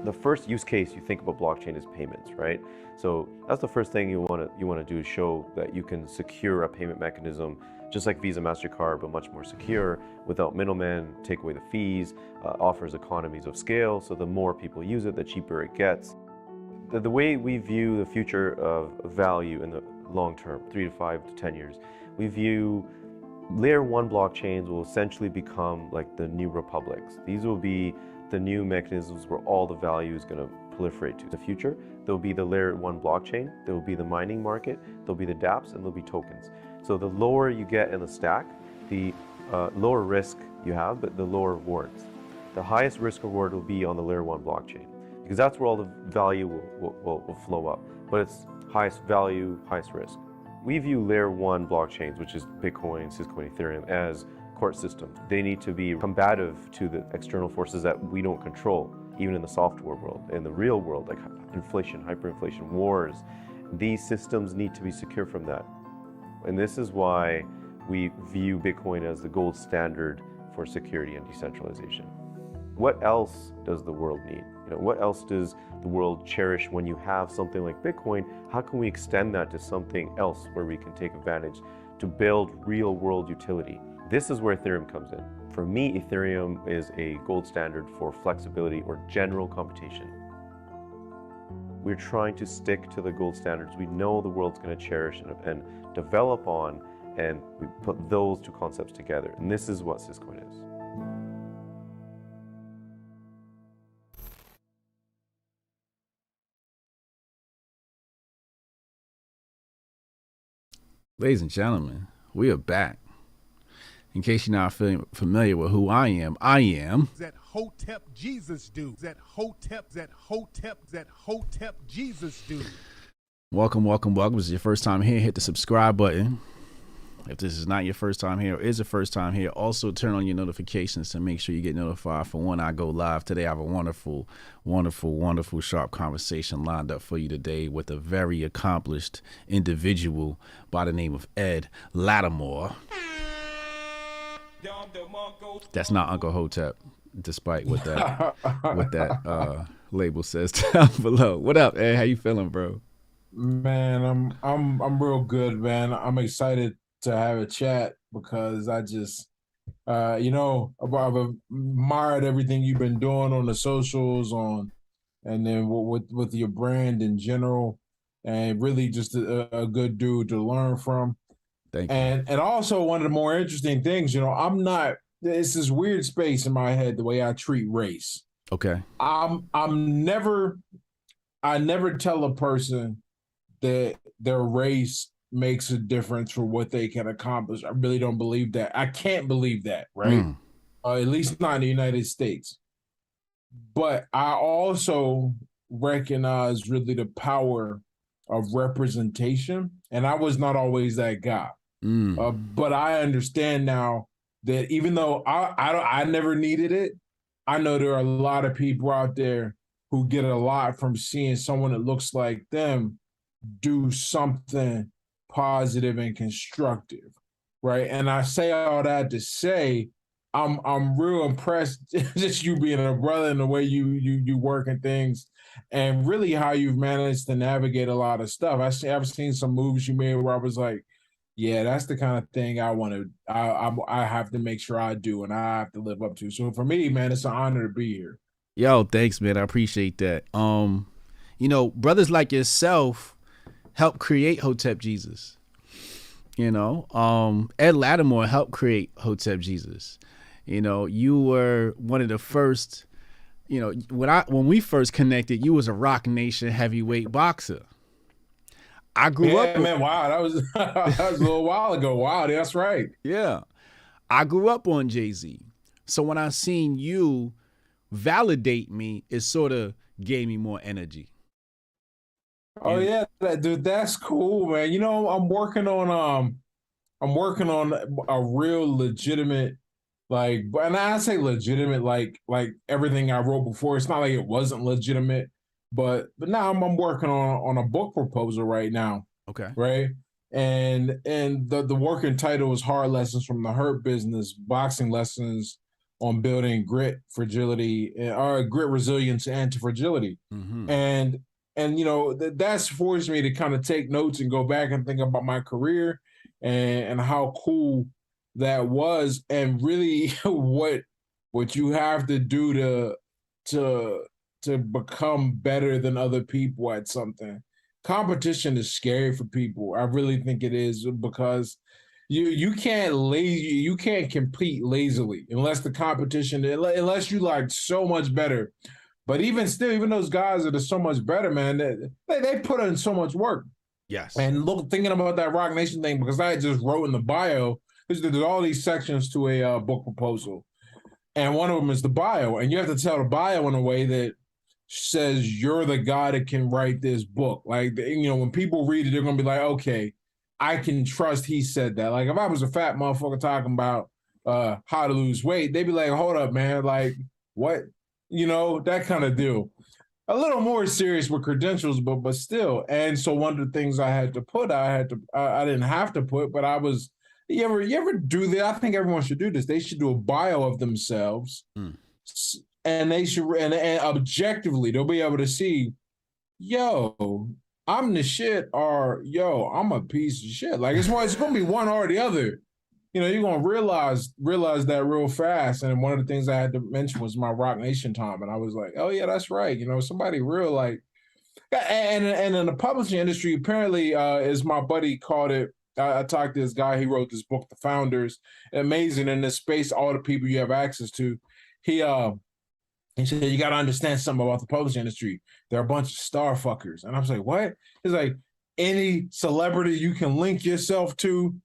The first use case you think about blockchain is payments, right? So that's the first thing you want to do is show that you can secure a payment mechanism just like Visa, MasterCard, but much more secure, without middlemen, take away the fees, offers economies of scale. So the more people use it, the cheaper it gets. The way we view the future of value in the long term, 3 to 5 to 10 years, we view layer 1 blockchains will essentially become like the new republics. These will be the new mechanisms where all the value is going to proliferate to. In the future, there will be the layer 1 blockchain, there will be the mining market, there'll be the dApps, and there'll be tokens. So the lower you get in the stack, the lower risk you have, but the lower rewards. The highest risk reward will be on the layer 1 blockchain, because that's where all the value will flow up. But it's highest value, highest risk. We view layer 1 blockchains, which is Bitcoin, Syscoin, Ethereum, as court systems. They need to be combative to the external forces that we don't control, even in the software world. In the real world, like inflation, hyperinflation, wars, these systems need to be secure from that. And this is why we view Bitcoin as the gold standard for security and decentralization. What else does the world need? What else does the world cherish when you have something like Bitcoin? How can we extend that to something else where we can take advantage to build real world utility? This is where Ethereum comes in. For me, Ethereum is a gold standard for flexibility or general computation. We're trying to stick to the gold standards we know the world's going to cherish and develop on, and we put those two concepts together. And this is what Syscoin is. Ladies and gentlemen, we are back. In case you're not familiar with who I am that Hotep Jesus do. That Hotep Jesus do. Welcome. If this is your first time here, hit the subscribe button. If this is not your first time here or is your first time here, also turn on your notifications to make sure you get notified for when I go live. Today, I have a wonderful, sharp conversation lined up for you today with a very accomplished individual by the name of Ed Latimore. That's not Uncle Hotep, despite what that label says down below. What up, Ed? How you feeling, bro? Man, I'm real good, man. I'm excited to have a chat because I just, I've admired everything you've been doing on the socials, and then with your brand in general, and really just a good dude to learn from. Thank you. And also one of the more interesting things, it's this weird space in my head the way I treat race. Okay. I never tell a person that their race makes a difference for what they can accomplish. I really don't believe that. I can't believe that, right? At least not in the United States. But I also recognize really the power of representation, and I was not always that guy. But I understand now that even though I never needed it, I know there are a lot of people out there who get a lot from seeing someone that looks like them do something positive and constructive, right? And I say all that to say I'm real impressed just you being a brother and the way you work and things, and really how you've managed to navigate a lot of stuff. I've seen some moves you made where I was like, yeah, that's the kind of thing I have to make sure I do and I have to live up to. So for me, man, it's an honor to be here. Yo, thanks, man. I appreciate that. Brothers like yourself helped create Hotep Jesus. Ed Latimore helped create Hotep Jesus. You were one of the first, when we first connected, you was a Rock Nation heavyweight boxer. I grew up. Man, wow, that was a little while ago. Wow, that's right. Yeah. I grew up on Jay-Z. So when I seen you validate me, it sort of gave me more energy. Oh yeah, dude, that's cool, man. I'm working on a real legitimate, and I say legitimate, like everything I wrote before. It's not like it wasn't legitimate, but now I'm working on a book proposal right now. Okay. Right. And the working title is Hard Lessons from the Hurt Business, Boxing Lessons on building grit, fragility, or grit, resilience, and fragility. And you know, that's forced me to kind of take notes and go back and think about my career and how cool that was, and really what you have to do to become better than other people at something. Competition is scary for people. I really think it is, because you can't compete lazily unless the competition, unless you like so much better. But even still, even those guys that are so much better, man, they put in so much work. Yes. And look, thinking about that Rock Nation thing, because I just wrote in the bio, there's all these sections to a book proposal. And one of them is the bio. And you have to tell the bio in a way that says you're the guy that can write this book. Like, you know, when people read it, they're going to be like, okay, I can trust he said that. Like, if I was a fat motherfucker talking about how to lose weight, they'd be like, hold up, man. Like, what? You know, that kind of deal. A little more serious with credentials, but still. And so one of the things I had to put, I didn't have to put, but I was, you ever do that? I think everyone should do this. They should do a bio of themselves, and they should, and objectively, they'll be able to see, yo, I'm the shit, or yo, I'm a piece of shit. Like, it's going to be one or the other. You know, you're going to realize that real fast. And one of the things I had to mention was my Rock Nation time. And I was like, oh, yeah, that's right. You know, somebody real, like, and in the publishing industry, apparently, as my buddy called it, I talked to this guy, he wrote this book, The Founders. Amazing in this space, all the people you have access to. He said, you got to understand something about the publishing industry. They're a bunch of star fuckers. And I was like, what? He's like, any celebrity you can link yourself to,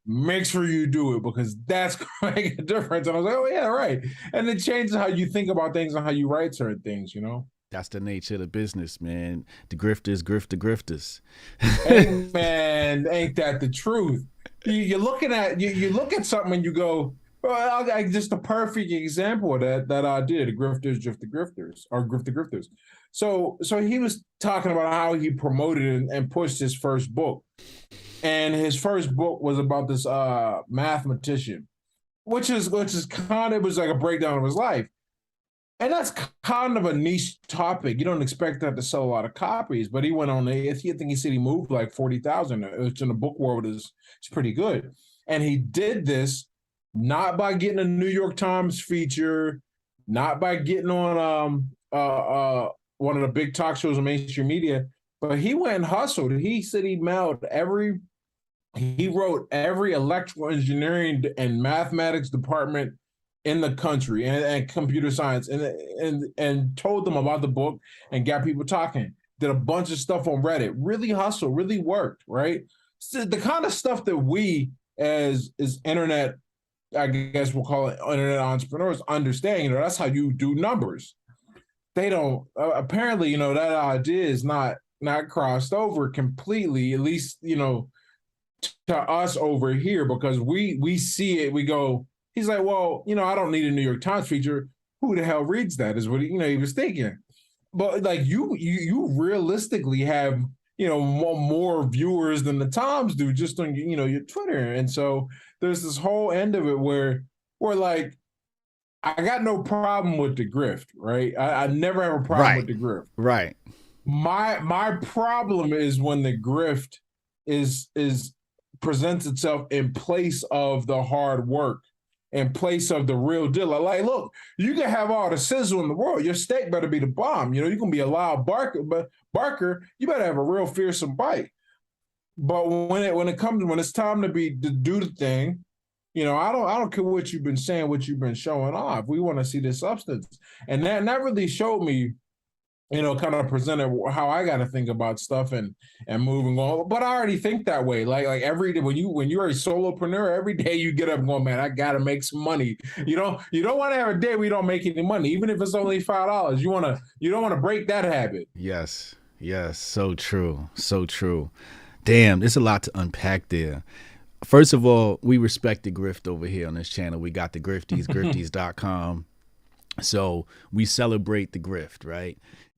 make sure you do it, because that's going to make a difference. And I was like, oh, yeah, right. And it changes how you think about things and how you write certain things, you know? That's the nature of the business, man. The grifters grift the grifters. Hey, man, ain't that the truth? You look at something and you go, well, just a perfect example of that idea, the grifters drift the grifters, or grift the grifters. So he was talking about how he promoted and pushed his first book. And his first book was about this mathematician, which is kind of, it was like a breakdown of his life. And that's kind of a niche topic. You don't expect that to sell a lot of copies, but he went on, I think he said he moved like 40,000, which in the book world is pretty good. And he did this not by getting a New York Times feature, not by getting on one of the big talk shows on mainstream media, but he went and hustled. He said he wrote every electrical engineering and mathematics department in the country, and computer science, and told them about the book and got people talking. Did a bunch of stuff on Reddit. Really hustled, really worked, right? So the kind of stuff that we as internet, I guess we'll call it internet entrepreneurs, understand. You know, that's how you do numbers. They don't apparently, you know, that idea is not crossed over completely, at least, you know, to us over here, because we see it, we go, he's like, well, you know, I don't need a New York Times feature. Who the hell reads that, is what he was thinking. But like you realistically have, you know, more viewers than the Times do just on, you know, your Twitter. And so there's this whole end of it where like, I got no problem with the grift, right? I never have a problem with the grift. Right. My problem is when the grift is presents itself in place of the hard work, in place of the real deal. Like, look, you can have all the sizzle in the world. Your steak better be the bomb. You know, you can be a loud barker, you better have a real fearsome bite. But when it's time to do the thing, you know, I don't care what you've been saying, what you've been showing off. We want to see the substance. And that really showed me, you know, kind of presented how I got to think about stuff and moving on. But I already think that way. Like every day when you're a solopreneur, every day you get up going, man, I got to make some money. You don't want to have a day where you don't make any money, even if it's only $5. You don't want to break that habit. Yes. So true. So true. Damn, there's a lot to unpack there. First of all, we respect the grift over here on this channel. We got the grifties, grifties.com. So we celebrate the grift, right?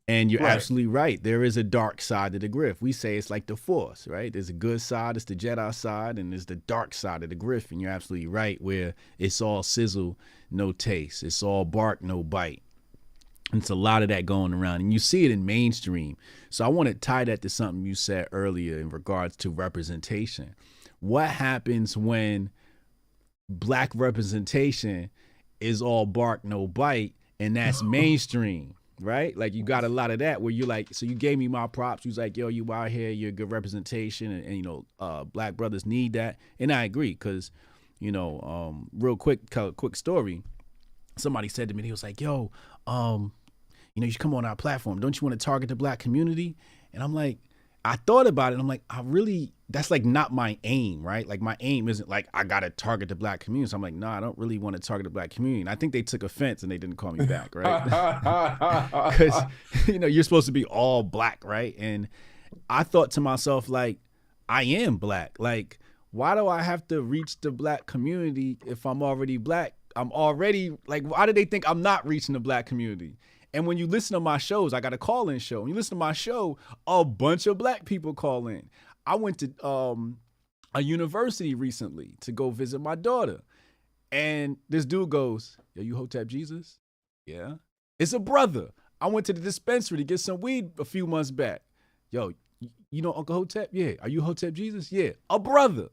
And you're Right. absolutely right. There is a dark side of the grift. We say it's like the Force, right? There's a good side, it's the Jedi side, and there's the dark side of the grift. And you're absolutely right, where it's all sizzle, no taste. It's all bark, no bite. And it's a lot of that going around. And you see it in mainstream. So I want to tie that to something you said earlier in regards to representation. What happens when Black representation is all bark, no bite, and that's mainstream? Right? Like you got a lot of that where you're like, so you gave me my props. You was like, yo, you out here, you're a good representation. And you know, Black brothers need that. And I agree. Cause, you know, real quick story. Somebody said to me, he was like, yo, you know, you should come on our platform. Don't you want to target the Black community? And I'm like, I thought about it. And I'm like, that's like not my aim, right? Like my aim isn't like, I got to target the Black community. So I'm like, no, I don't really want to target the Black community. And I think they took offense and they didn't call me back, right? Because, you know, you're supposed to be all Black, right? And I thought to myself, like, I am Black. Like, why do I have to reach the Black community if I'm already Black? I'm already, like, why do they think I'm not reaching the Black community? And when you listen to my shows, I got a call-in show. When you listen to my show, a bunch of Black people call in. I went to a university recently to go visit my daughter. And this dude goes, yo, you Hotep Jesus? Yeah. It's a brother. I went to the dispensary to get some weed a few months back. Yo, you know Uncle Hotep? Yeah. Are you Hotep Jesus? Yeah. A brother.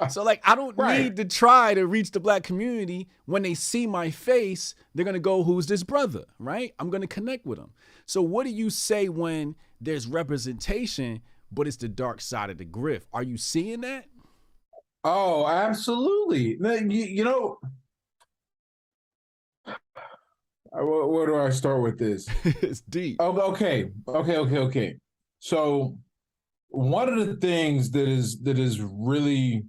So like, I don't need to try to reach the Black community. When they see my face, they're going to go, who's this brother? Right? I'm going to connect with them. So what do you say when there's representation, but it's the dark side of the grift? Are you seeing that? Oh, absolutely. You know, where do I start with this? It's deep. Oh, okay. So one of the things that is really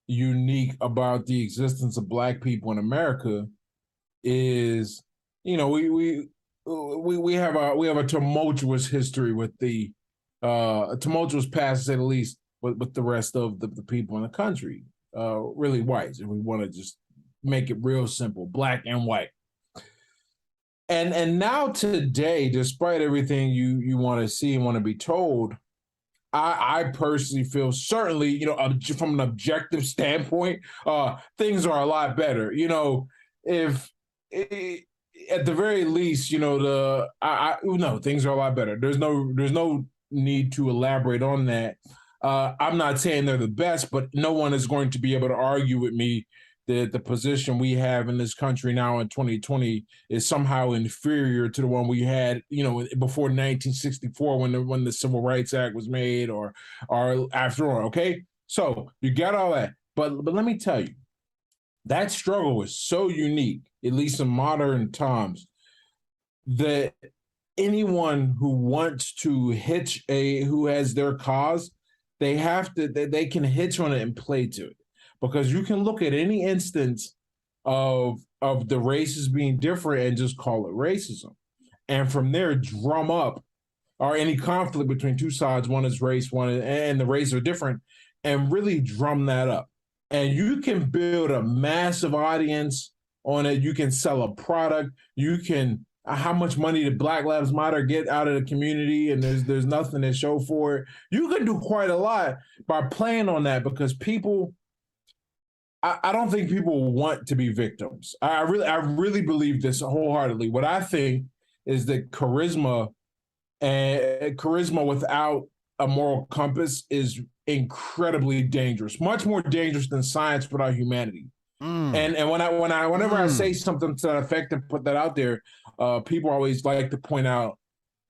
unique about the existence of Black people in America is, you know, we have a tumultuous history with a tumultuous past, to say the least, with the rest of the people in the country, really whites, if we want to just make it real simple, Black and white. And now today, despite everything you want to see and want to be told, I personally feel, certainly, you know, from an objective standpoint, things are a lot better. You know, if at the very least, you know, no, things are a lot better. There's no need to elaborate on that. I'm not saying they're the best, but no one is going to be able to argue with me that the position we have in this country now in 2020 is somehow inferior to the one we had, you know, before 1964 when the Civil Rights Act was made, or after all. Okay, so you got all that, but let me tell you, that struggle is so unique, at least in modern times, that anyone who wants to who has their cause, they can hitch on it and play to it. Because you can look at any instance of the races being different and just call it racism. And from there, drum up, or any conflict between two sides, one is race, and the race are different, and really drum that up. And you can build a massive audience on it. You can sell a product. You can, how much money did Black Lives Matter get out of the community? And there's nothing to show for it. You can do quite a lot by playing on that, because people, I don't think people want to be victims. I really believe this wholeheartedly. What I think is that charisma without a moral compass is incredibly dangerous, much more dangerous than science without humanity. And whenever I say something to that effect and put that out there, people always like to point out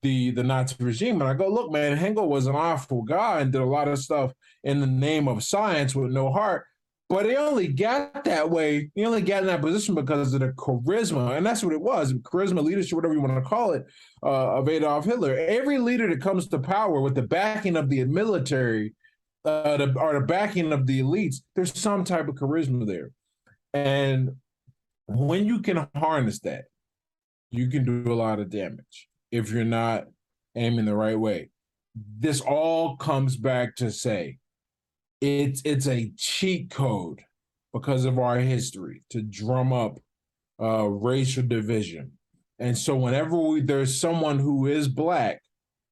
the Nazi regime, and I go, look, man, Hengel was an awful guy and did a lot of stuff in the name of science with no heart. But he only got that way. He only got in that position because of the charisma, and that's what it was: charisma, leadership, whatever you want to call it, of Adolf Hitler. Every leader that comes to power with the backing of the military, or the backing of the elites, there's some type of charisma there. And when you can harness that, you can do a lot of damage if you're not aiming the right way. This all comes back to say, it's a cheat code because of our history to drum up racial division. And so whenever there's someone who is black,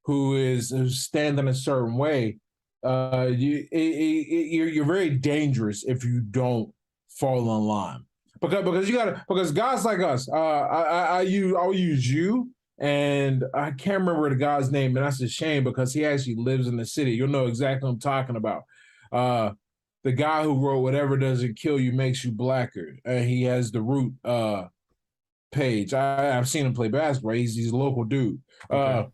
who's standing a certain way, you're very dangerous if you don't fall in line. Because guys like us, I'll use you, and I can't remember the guy's name, and that's a shame because he actually lives in the city. You'll know exactly what I'm talking about. The guy who wrote "Whatever Doesn't Kill You Makes You Blacker." He has the Root page. I've seen him play basketball. He's a local dude. Okay.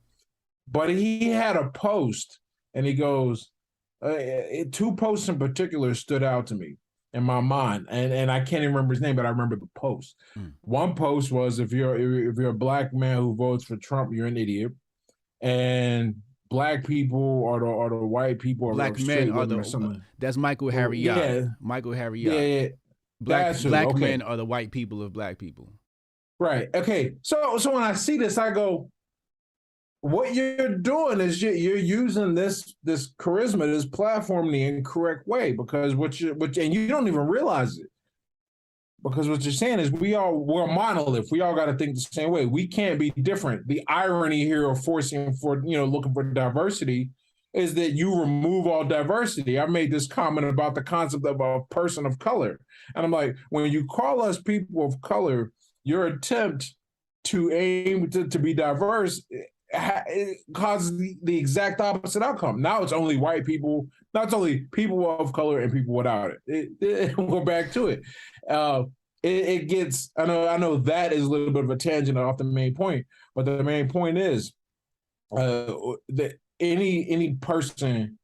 But he had a post, and he goes, two posts in particular stood out to me in my mind, and I can't even remember his name, but I remember the post. One post was, if you're a black man who votes for Trump, you're an idiot, and black people are the white people, Black men are the that's Michael Harry Yacht. Yeah. Michael Harry Yacht. Yeah. Black men are the white people of black people. Right. Okay. So when I see this, I go, what you're doing is you're using this charisma, this platform, the incorrect way, because and you don't even realize it. Because what you're saying is we're a monolith. We all got to think the same way. We can't be different. The irony here of looking for diversity is that you remove all diversity. I made this comment about the concept of a person of color. And I'm like, when you call us people of color, your attempt to aim to be diverse, it causes the exact opposite outcome. Now it's only white people, now it's only people of color and people without it. We're back to it. It gets, I know that is a little bit of a tangent off the main point, but the main point is that any person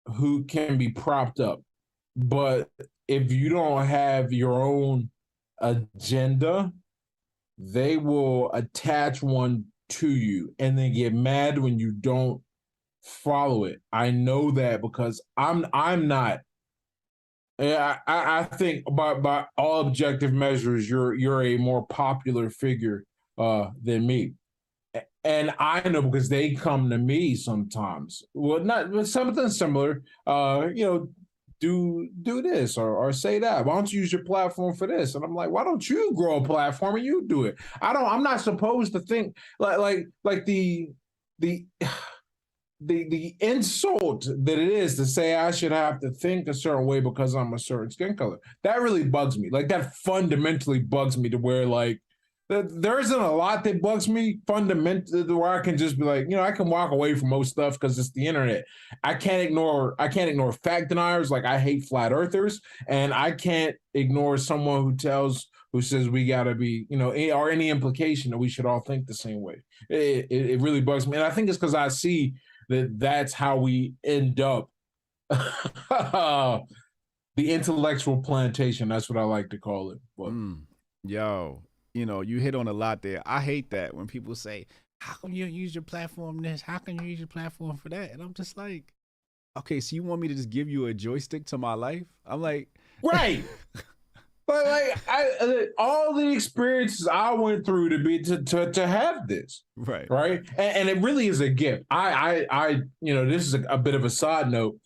who can be propped up, but if you don't have your own agenda, they will attach one to you and then get mad when you don't follow it. I know that because I'm not. I think by all objective measures, you're a more popular figure than me, and I know because they come to me sometimes. Well, not something similar. Do this or say that. Why don't you use your platform for this? And I'm like, why don't you grow a platform and you do it? I'm not supposed to think like the insult that it is to say I should have to think a certain way because I'm a certain skin color. That really bugs me. Like that fundamentally bugs me to where like there isn't a lot that bugs me fundamentally where I can just be like, I can walk away from most stuff because it's the internet. I can't ignore fact deniers. Like I hate flat earthers, and I can't ignore someone who says we gotta be, or any implication that we should all think the same way. It really bugs me. And I think it's because I see that's how we end up the intellectual plantation. That's what I like to call it. But yo, you hit on a lot there. I hate that when people say, how come you don't use your platform this? How can you use your platform for that? And I'm just like, okay, so you want me to just give you a joystick to my life? I'm like, right. But like all the experiences I went through to have this, right, and it really is a gift. I this is a bit of a side note.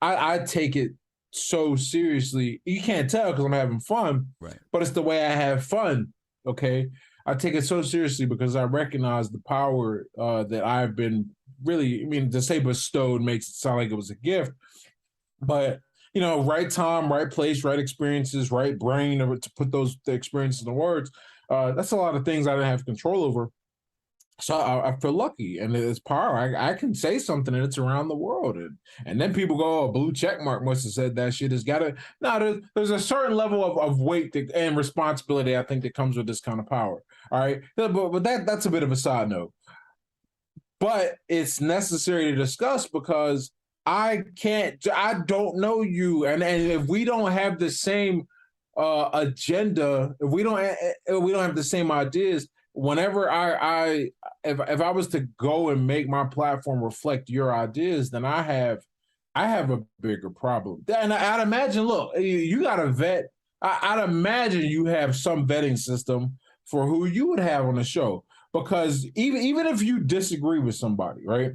I take it so seriously. You can't tell because I'm having fun, right? But it's the way I have fun. Okay, I take it so seriously because I recognize the power that I've been really. To say bestowed makes it sound like it was a gift, but. Right time, right place, right experiences, right brain to put the experiences in words. That's a lot of things I didn't have control over. So I feel lucky, and it's power. I can say something, and it's around the world, and then people go, "Oh, blue check mark must have said that shit." Has got to. No, there's a certain level of weight and responsibility I think that comes with this kind of power. All right, but that's a bit of a side note. But it's necessary to discuss because. I don't know you. And if we don't have the same agenda, if we don't have the same ideas, whenever if I was to go and make my platform reflect your ideas, then I have a bigger problem. And I'd imagine, look, you got to vet. I'd imagine you have some vetting system for who you would have on the show, because even if you disagree with somebody, right?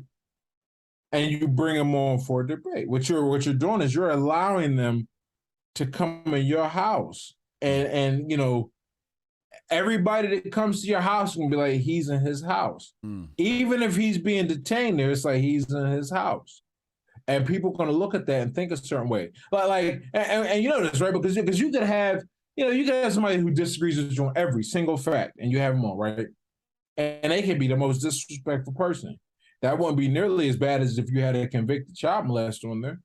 And you bring them on for a debate. What you're doing is you're allowing them to come in your house and everybody that comes to your house can be like, he's in his house. Even if he's being detained there, it's like he's in his house. And people are going to look at that and think a certain way. And you know this, right? Because you could have, you could have somebody who disagrees with you on every single fact, and you have them all, right? And they can be the most disrespectful person. That wouldn't be nearly as bad as if you had a convicted child molester on there.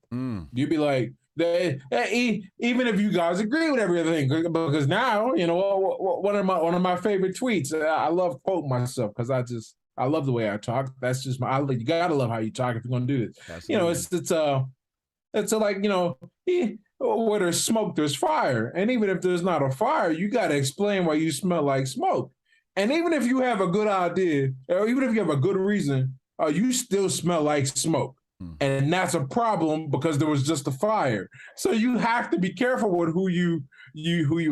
You'd be like, even if you guys agree with everything, because now, one of my favorite tweets, I love quoting myself because I love the way I talk. That's just you gotta love how you talk if you're gonna do this. Absolutely. It's like, where there's smoke, there's fire. And even if there's not a fire, you gotta explain why you smell like smoke. And even if you have a good idea, or even if you have a good reason, you still smell like smoke. And that's a problem because there was just a fire. So you have to be careful with who you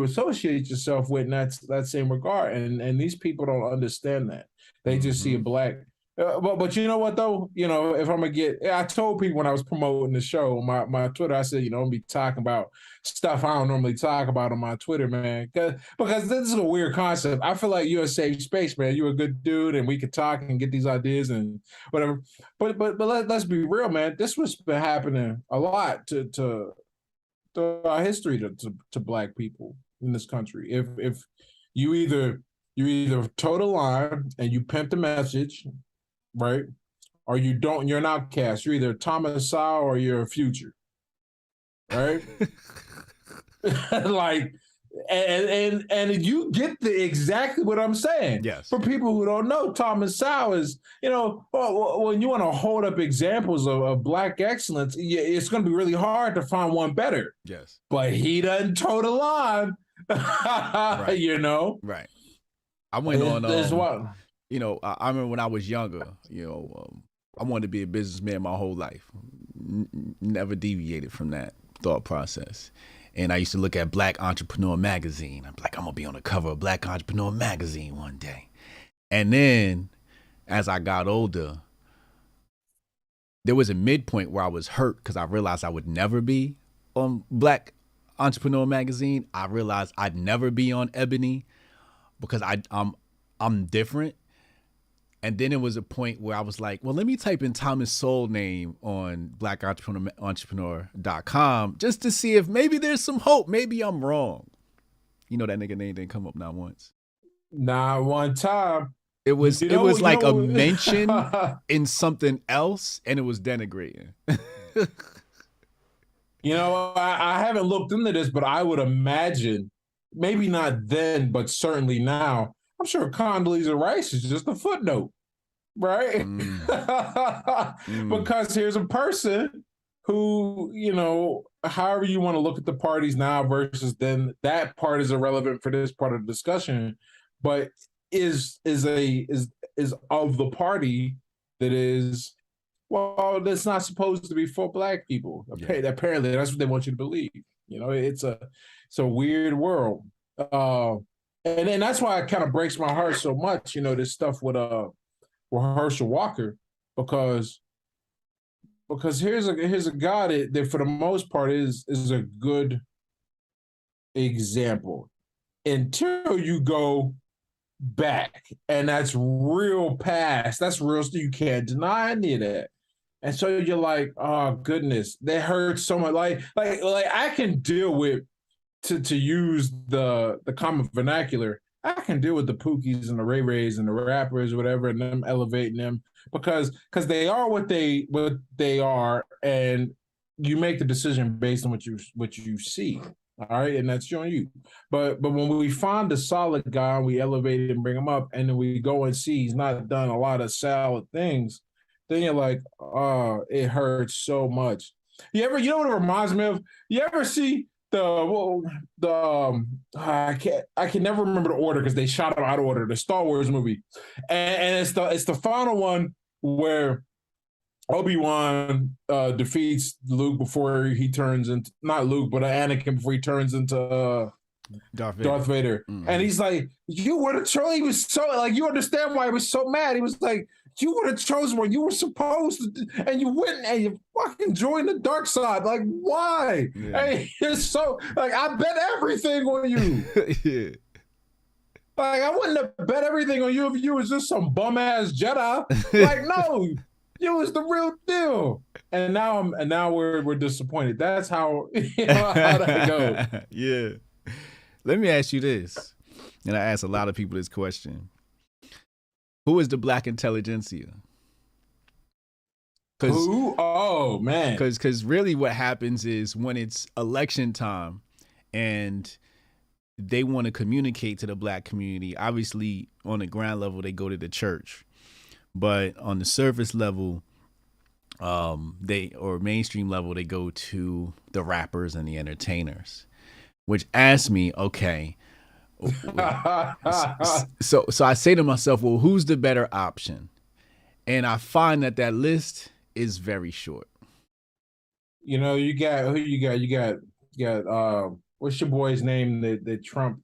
associate yourself with in that same regard. And these people don't understand that. They just see a black. But you know what though? If I'm gonna I told people when I was promoting the show on my Twitter, I said, I'm be talking about stuff I don't normally talk about on my Twitter, man. Because this is a weird concept. I feel like you're a safe space, man. You're a good dude, and we could talk and get these ideas and whatever. But let's be real, man. This was been happening a lot to our history to black people in this country. If you either toe the line and you pimp the message, right? Or you don't, you're an outcast. You're either Thomas Sowell or you're a Future, right? And you get exactly what I'm saying. Yes. For people who don't know, Thomas Sowell is, when you want to hold up examples of black excellence, it's going to be really hard to find one better. Yes. But he doesn't toe the line, right. Right. I went on. I remember when I was younger. I wanted to be a businessman my whole life. Never deviated from that thought process. And I used to look at Black Entrepreneur magazine. I'm like, I'm gonna be on the cover of Black Entrepreneur magazine one day. And then, as I got older, there was a midpoint where I was hurt because I realized I would never be on Black Entrepreneur magazine. I realized I'd never be on Ebony because I'm different. And then it was a point where I was like, well, let me type in Thomas Sowell name on blackentrepreneur.com just to see if maybe there's some hope. Maybe I'm wrong. That nigga name didn't come up not once. Not one time. It was like a mention in something else, and it was denigrating. I haven't looked into this, but I would imagine, maybe not then, but certainly now, I'm sure Condoleezza Rice is just a footnote, right? Because here's a person who, however you want to look at the parties now versus then, that part is irrelevant for this part of the discussion, but is of the party that is, well, that's not supposed to be for black people. Yeah. Apparently, that's what they want you to believe. It's a weird world. And that's why it kind of breaks my heart so much, this stuff with Herschel Walker, because here's a guy that for the most part is a good example until you go back, and that's real past. That's real stuff. You can't deny any of that. And so you're like, oh goodness, that hurts so much. Like I can deal with. To use the common vernacular, I can deal with the Pookies and the Ray Rays and the rappers or whatever, and them elevating them because they are what they are, and you make the decision based on what you see. All right, and that's on you. But when we find a solid guy, we elevate it and bring him up, and then we go and see he's not done a lot of solid things, then you're like, oh, it hurts so much. You know what it reminds me of? You ever see I can never remember the order because they shot them out of order. The Star Wars movie, and it's the final one where Obi-Wan defeats Luke before he turns into, not Luke, but Anakin before he turns into Darth Vader. Mm-hmm. And he's like, you would have chosen. He was so like, you understand why he was so mad. He was like, you would have chosen what you were supposed to do, and you wouldn't, and you fucking joined the dark side. Like, why? Yeah. And it's so like, I bet everything on you. Yeah. Like, I wouldn't have bet everything on you if you was just some bum ass Jedi. Like, no, you was the real deal. And now we're disappointed. That's how how that goes. Yeah. Let me ask you this, and I ask a lot of people this question: who is the black intelligentsia? Who? Oh man. Because really, what happens is when it's election time, and they want to communicate to the black community. Obviously, on the ground level, they go to the church, but on the surface level, mainstream level, they go to the rappers and the entertainers. Which asks me, okay, so I say to myself, well, who's the better option? And I find that list is very short. You know, you got who you got? You got what's your boy's name? The Trump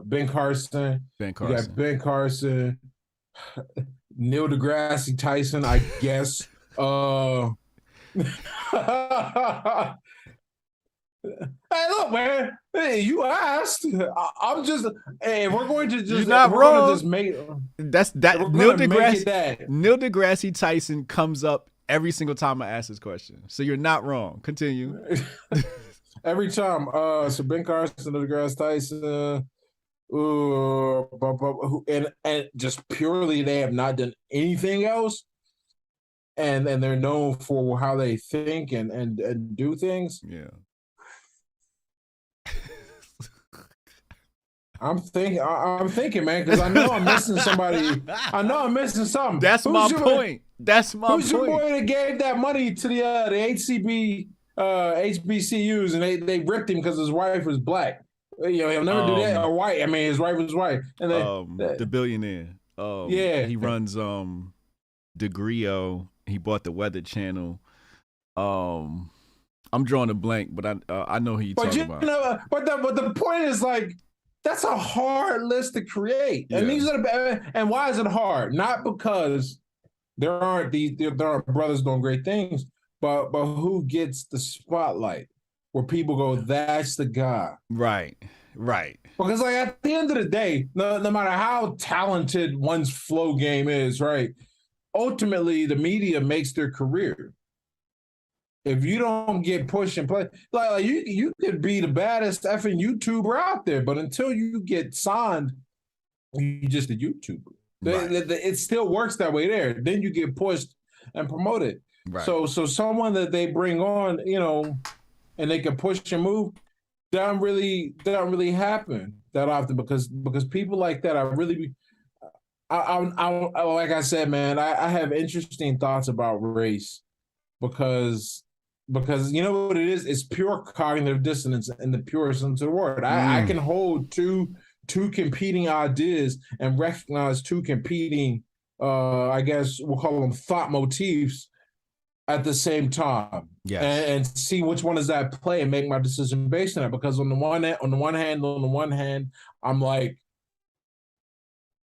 Ben Carson. Ben Carson. You got Ben Carson, Neil deGrasse Tyson, I guess. Hey, look, man. Hey, you asked. I'm just. Hey, we're going to just. You're not wrong. Just make that. Neil deGrasse Tyson comes up every single time I ask this question. So you're not wrong. Continue. Every time. So Ben Carson, Neil deGrasse Tyson, and just purely they have not done anything else, and they're known for how they think and do things. Yeah. I'm thinking, man, because I know I'm missing somebody. I know I'm missing something. That's my point. That's my point. Who's your boy that gave that money to the HBCUs and they ripped him because his wife was black? You know, he'll never do that. Or white. I mean, his wife was white. And the billionaire. Yeah. He runs Degrio. He bought the Weather Channel. I'm drawing a blank, but I know who you're talking about. You know, but the point is, like, that's a hard list to create. Yeah. And why is it hard? Not because there aren't brothers doing great things, but who gets the spotlight where people go, that's the guy. Right. Because, like, at the end of the day, no matter how talented one's flow game is, right? Ultimately, the media makes their career. If you don't get pushed and play, like you could be the baddest effing YouTuber out there, but until you get signed, you're just a YouTuber. Right. It still works that way there. Then you get pushed and promoted. Right. So someone that they bring on, you know, and they can push and move, that don't really happen that often because people like that are really. I like I said, man, I have interesting thoughts about race because you know what it is? It's pure cognitive dissonance in the purest sense of the word. I can hold two competing ideas and recognize two competing, I guess we'll call them thought motifs at the same time. Yes. And see which one is at play and make my decision based on it. Because on the one hand, I'm like,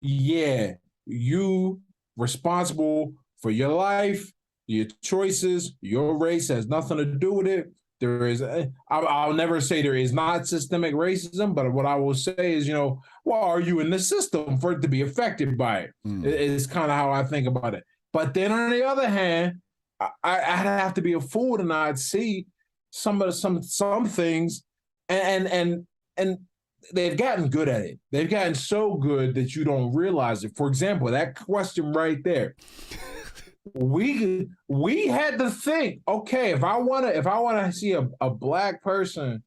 yeah, you responsible for your life, your choices, your race has nothing to do with it. There is, I'll never say there is not systemic racism, but what I will say is, you know, well, are you in the system for it to be affected by it? It's kind of how I think about it. But then on the other hand, I'd have to be a fool to not see some things, and they've gotten good at it. They've gotten so good that you don't realize it. For example, that question right there. We had to think, okay, if I want to see a black person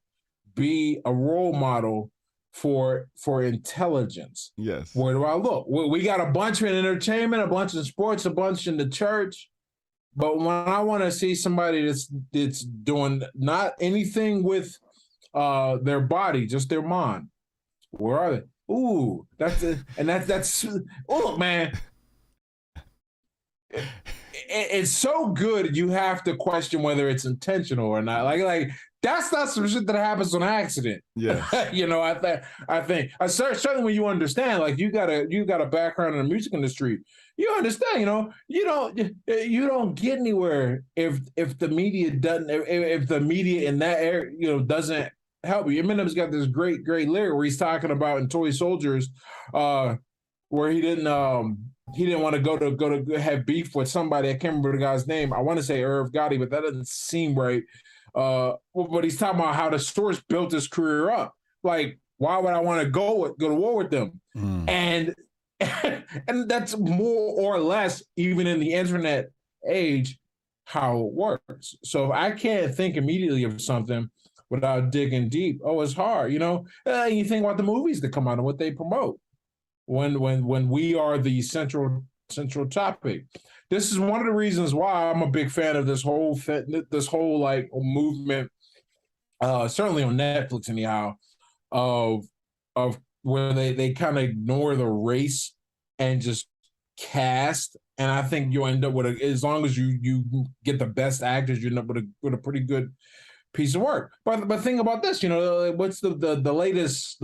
be a role model for intelligence, yes, where do I look? We got a bunch in entertainment, a bunch in sports, a bunch in the church, but when I want to see somebody that's doing not anything with their body, just their mind, where are they? Ooh, that's oh man. It's so good you have to question whether it's intentional or not. Like that's not some shit that happens on accident. Yeah, you know. I think certainly when you understand, like you got a background in the music industry, you understand. You know, you don't get anywhere if the media doesn't if the media in that area doesn't help me. Eminem's got this great lyric where he's talking about in Toy Soldiers, where he didn't want to go to have beef with somebody. I can't remember the guy's name. I want to say Irv Gotti, but that doesn't seem right. But he's talking about how the Source built his career up. Like, why would I want to go to war with them? And and that's more or less, even in the internet age, how it works. So if I can't think immediately of something without digging deep, it's hard. You think about the movies that come out and what they promote when we are the central topic. This is one of the reasons why I'm a big fan of this whole like movement, certainly on Netflix anyhow, of where they kind of ignore the race and just cast. And I think you'll end up with as long as you get the best actors, you end up with a pretty good piece of work. But think about this, what's the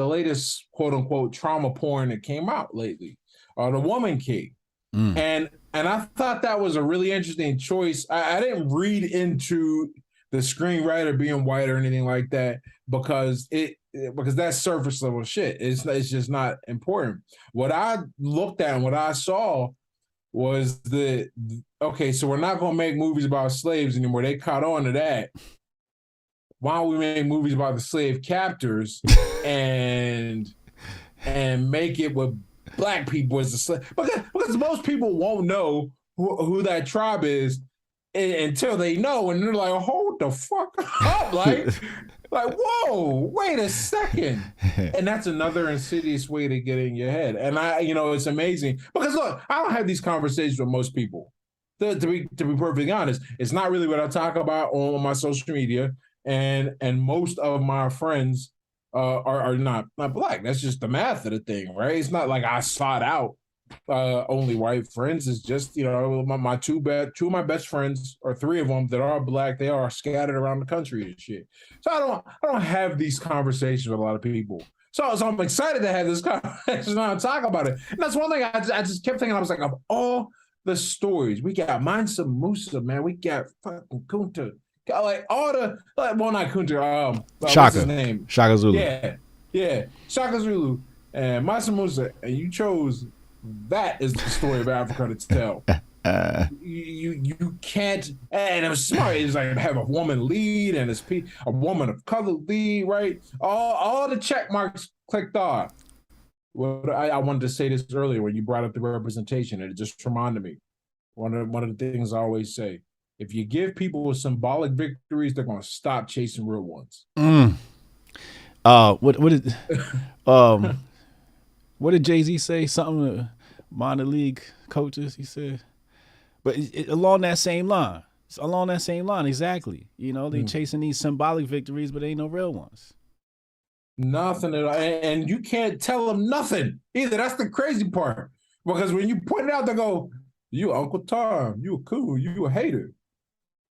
latest quote unquote trauma porn that came out lately? The Woman King. And I thought that was a really interesting choice. I didn't read into the screenwriter being white or anything like that because that's surface level shit. It's just not important. What I looked at and what I saw was okay, so we're not going to make movies about slaves anymore. They caught on to that. Why don't we make movies about the slave captors and make it with black people as the slave? Because most people won't know who that tribe is until they know, and they're like, hold the fuck up, like whoa, wait a second. And that's another insidious way to get in your head. And it's amazing because look, I don't have these conversations with most people. To be perfectly honest, it's not really what I talk about on my social media, and most of my friends are not black. That's just the math of the thing, right? It's not like I sought out only white friends. It's just my two of my best friends, or three of them that are black, they are scattered around the country and shit. So I don't have these conversations with a lot of people. So I'm excited to have this conversation and talk about it. And that's one thing I just kept thinking. I was like, of all the stories, we got Mansa Musa, man, we got fucking Kunta, like all the well, not Kunta, Shaka. What's his name? Shaka Zulu. Yeah, Shaka Zulu and Mansa Musa, and you chose. That is the story of Africa to tell. You can't, and it was smart. It's like have a woman lead and a woman of color lead, right? All the check marks clicked off. Well, I wanted to say this earlier when you brought up the representation, and it just reminded me. One of the things I always say: if you give people symbolic victories, they're going to stop chasing real ones. What did Jay-Z say? Something to minor league coaches, he said. But along that same line. It's along that same line, exactly. They chasing these symbolic victories, but ain't no real ones. Nothing at all. And you can't tell them nothing either. That's the crazy part. Because when you point it out, they go, you Uncle Tom, you cool, you a hater.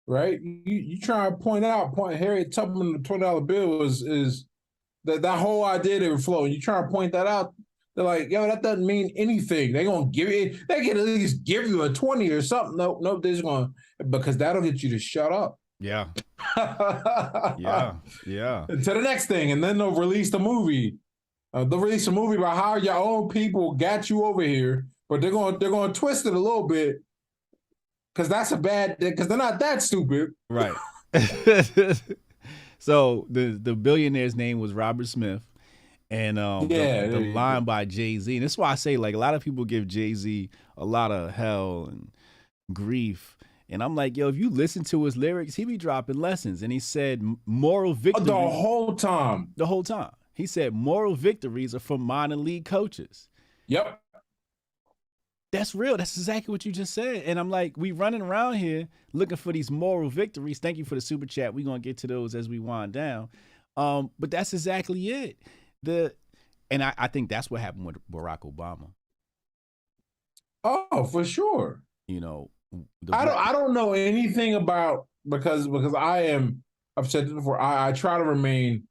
Right? You try to point Harriet Tubman the $20 bill is that whole idea they were flowing. You try to point that out, they're like, yo, that doesn't mean anything. They gonna give you, they can at least give you a 20 or something. Nope, they're just gonna, because that'll get you to shut up. Yeah. Yeah. To the next thing, and then they'll release the movie. They'll release a movie about how your own people got you over here, but they're gonna twist it a little bit because because they're not that stupid. Right. So the billionaire's name was Robert Smith. And the line by Jay-Z, and that's why I say, like, a lot of people give Jay-Z a lot of hell and grief, and I'm like, yo, if you listen to his lyrics, he be dropping lessons. And he said moral victories the whole time. He said moral victories are from minor league coaches. Yep, that's real. That's exactly what you just said. And I'm like, we running around here looking for these moral victories. Thank you for the super chat. We're gonna get to those as we wind down. But that's exactly it. I think that's what happened with Barack Obama. Oh, for sure. I don't know anything about because I've said this before, I try to remain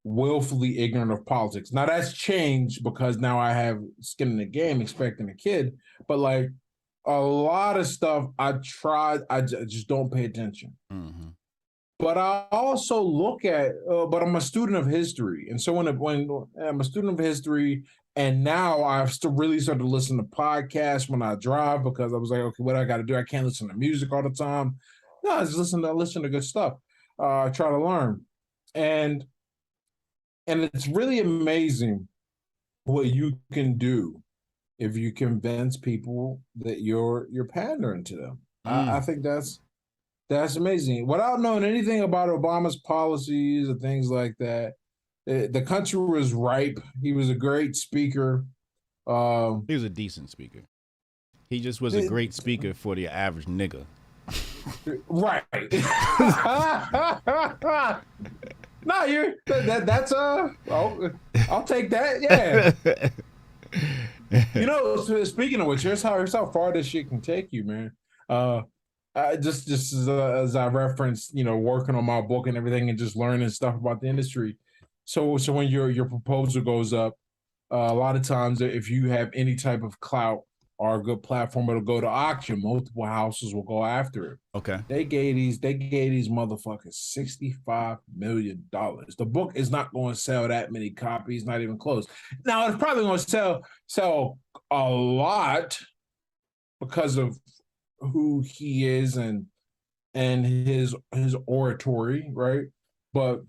willfully ignorant of politics. Now that's changed because now I have skin in the game expecting a kid, but like a lot of stuff I just don't pay attention. But I also look at, but I'm a student of history, and so when I'm a student of history, and now I've still really started to listen to podcasts when I drive because I was like, okay, what I got to do? I can't listen to music all the time. No, I just listen to good stuff. I try to learn, and it's really amazing what you can do if you convince people that you're pandering to them. I think that's amazing. Without knowing anything about Obama's policies and things like that, the country was ripe. He was a great speaker. He was a decent speaker. He just was a great speaker for the average nigga. Right. No, that's I'll take that. Yeah. You know, speaking of which, here's how far this shit can take you, man. Just as I referenced, you know, working on my book and everything, and just learning stuff about the industry. So when your proposal goes up, a lot of times, if you have any type of clout or a good platform, it'll go to auction. Multiple houses will go after it. Okay. They gave these motherfuckers $65 million. The book is not going to sell that many copies, not even close. Now it's probably going to sell a lot because of who he is and his oratory, right? But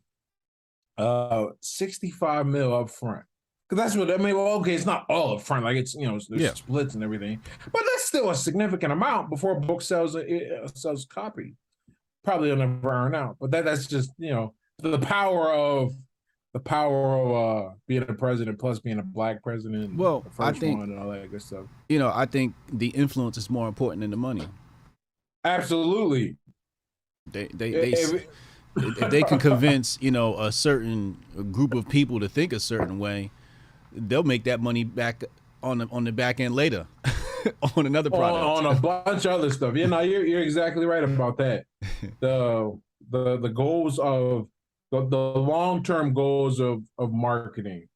65 mil up front. Because that's what I mean. Well, okay, it's not all up front, like it's, you know, there's splits and everything, but that's still a significant amount before a book sells copy. Probably will never earn out, but that's just, you know, the power of being a president plus being a black president. Well, the first I think one and all that good stuff. You know, I think the influence is more important than the money. Absolutely. If they can convince, you know, a certain group of people to think a certain way, they'll make that money back on the back end later on another product, on a bunch of other stuff. Yeah, no, you're exactly right about that. The goals of the long-term goals of marketing.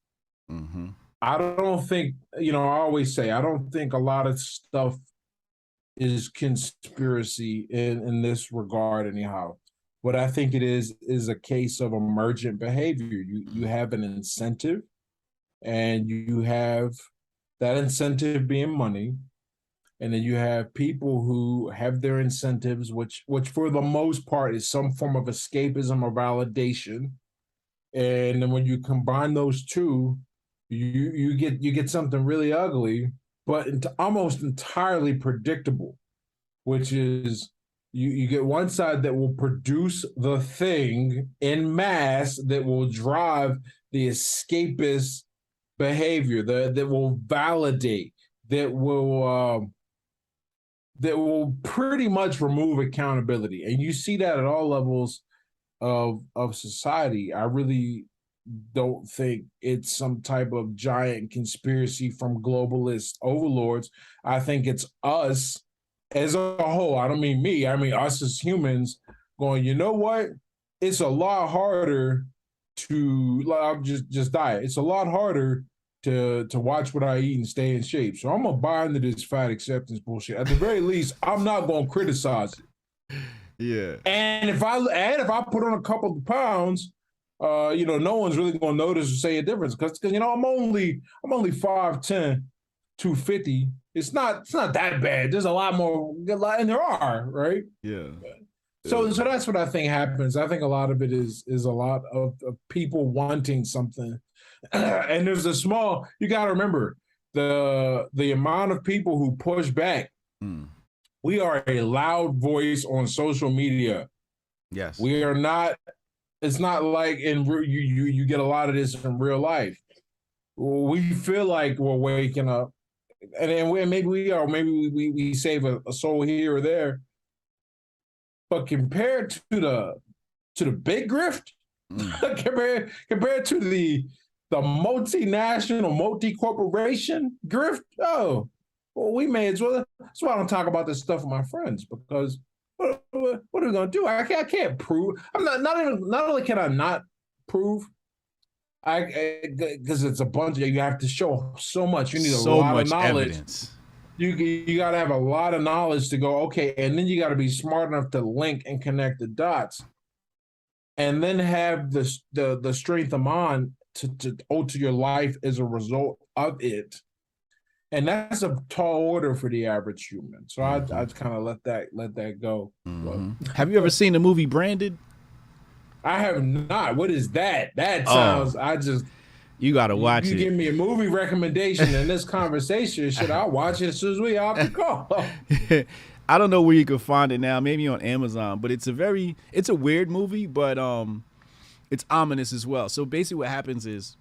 Mm-hmm. I don't think, you know, I always say I don't think a lot of stuff is conspiracy in this regard anyhow. What I think it is a case of emergent behavior. You have an incentive, and you have that incentive being money, and then you have people who have their incentives, which for the most part is some form of escapism or validation. And then when you combine those two, you get something really ugly, but almost entirely predictable, which is you get one side that will produce the thing in mass that will drive the escapist behavior, that will validate, that will pretty much remove accountability. And you see that at all levels of society. I really don't think it's some type of giant conspiracy from globalist overlords. I think it's us as a whole. I don't mean me. I mean us as humans going, you know what? It's a lot harder to I'll just diet. It's a lot harder to watch what I eat and stay in shape. So I'm gonna buy into this fat acceptance bullshit. At the very least, I'm not gonna criticize it. Yeah. And if I put on a couple of pounds, you know, no one's really gonna notice or say a difference because you know I'm only 5'10", 250. It's not that bad. There's a lot more, and there are, right? Yeah. So that's what I think happens. I think a lot of it is a lot of people wanting something, and there's a small. You got to remember the amount of people who push back. We are a loud voice on social media. Yes, we are not. It's not like you get a lot of this in real life. We feel like we're waking up, and maybe we are. Maybe we save a soul here or there. But compared to the big grift, compared to the multinational, multi-corporation grift, well, we may as well. That's why I don't talk about this stuff with my friends, because what are we gonna do? I can't prove. I'm not only can I not prove, because it's a bunch of, you have to show so much. You need a lot of knowledge. Evidence. You got to have a lot of knowledge to go, okay, and then you got to be smart enough to link and connect the dots. and then have the strength of mind to alter your life as a result of it. And that's a tall order for the average human. So I kind of let that go. Have you ever seen the movie Branded? I have not. What is that? That sounds. You gotta watch it. You give me a movie recommendation in this conversation. Should I watch it as soon as we off the call? I don't know where you can find it now. Maybe on Amazon. But it's a weird movie, but it's ominous as well. So basically, what happens is,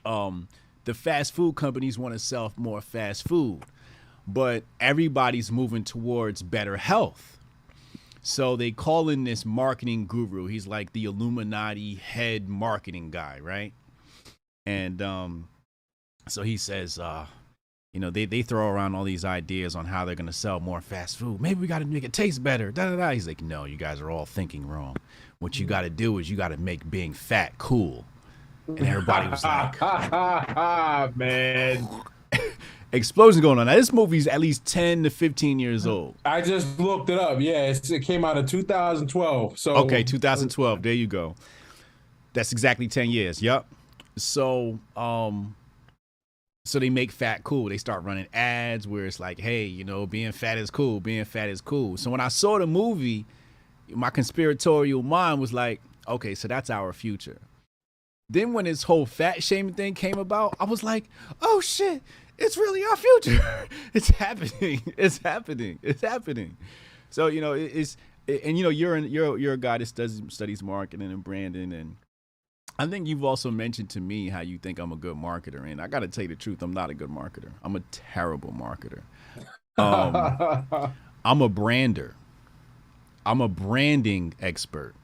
the fast food companies want to sell more fast food, but everybody's moving towards better health. So they call in this marketing guru. He's like the Illuminati head marketing guy, right? And so he says, they throw around all these ideas on how they're going to sell more fast food. Maybe we got to make it taste better. Da, da, da. He's like, no, you guys are all thinking wrong. What you got to do is you got to make being fat cool. And everybody was like, man. Explosion going on. Now, this movie's at least 10 to 15 years old. I just looked it up. Yeah, it came out in 2012. So okay, 2012. There you go. That's exactly 10 years. Yep. So, so they make fat cool. They start running ads where it's like, hey, being fat is cool. Being fat is cool. So when I saw the movie, my conspiratorial mind was like, okay, so that's our future. Then when this whole fat shaming thing came about, I was like, oh shit, it's really our future. It's happening. It's happening. It's happening. So, you're a guy that studies marketing and branding, and I think you've also mentioned to me how you think I'm a good marketer, and I got to tell you the truth, I'm not a good marketer. I'm a terrible marketer. I'm a brander. I'm a branding expert.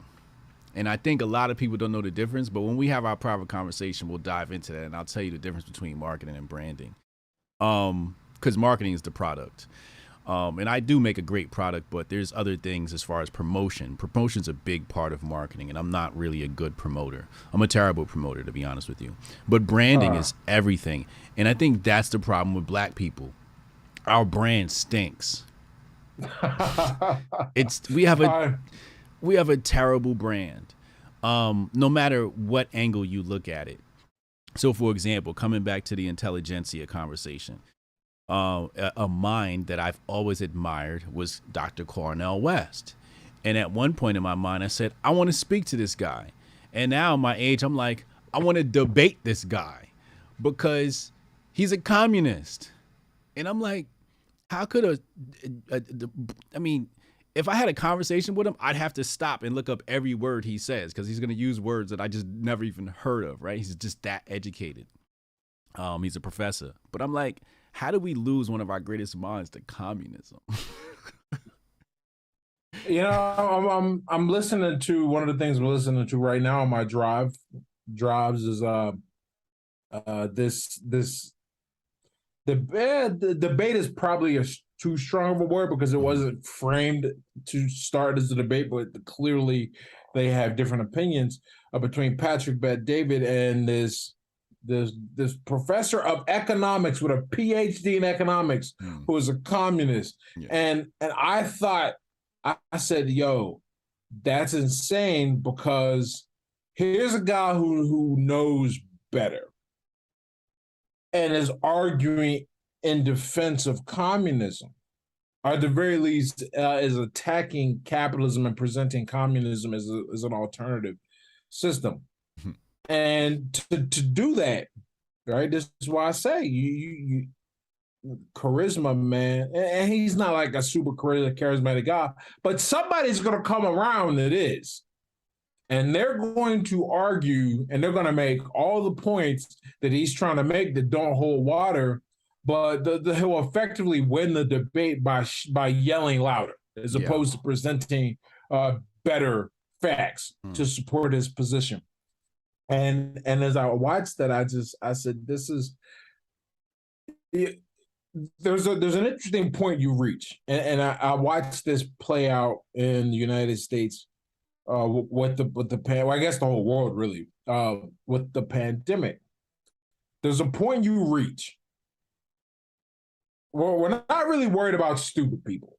And I think a lot of people don't know the difference, but when we have our private conversation, we'll dive into that, and I'll tell you the difference between marketing and branding. Because marketing is the product. And I do make a great product, but there's other things as far as promotion. Promotion's a big part of marketing, and I'm not really a good promoter. I'm a terrible promoter, to be honest with you. But branding is everything. And I think that's the problem with black people. Our brand stinks. We have a terrible brand, no matter what angle you look at it. So, for example, coming back to the intelligentsia conversation, a mind that I've always admired was Dr. Cornel West. And at one point in my mind, I said, I want to speak to this guy. And now, at my age, I'm like, I want to debate this guy because he's a communist. And I'm like, how could if I had a conversation with him, I'd have to stop and look up every word he says because he's going to use words that I just never even heard of, right? He's just that educated. He's a professor. But I'm like, how do we lose one of our greatest minds to communism? I'm listening to one of the things I'm listening to right now on my drives is the debate is probably too strong of a word because it wasn't framed to start as a debate, but clearly they have different opinions between Patrick Bet-David and this professor of economics with a PhD in economics who is a communist. Yeah. And I thought, I said, yo, that's insane because here's a guy who knows better and is arguing in defense of communism, or at the very least is attacking capitalism and presenting communism as an alternative system. And to do that, right, this is why I say you charisma, man, and he's not like a super charismatic guy, but somebody's going to come around that is. And they're going to argue and they're going to make all the points that he's trying to make that don't hold water, but he'll effectively win the debate by yelling louder as opposed to presenting better facts to support his position. And as I watched that, I said, this is there's an interesting point you reach, and I watched this play out in the United States. With the I guess the whole world really, with the pandemic. There's a point you reach. Well, we're not really worried about stupid people.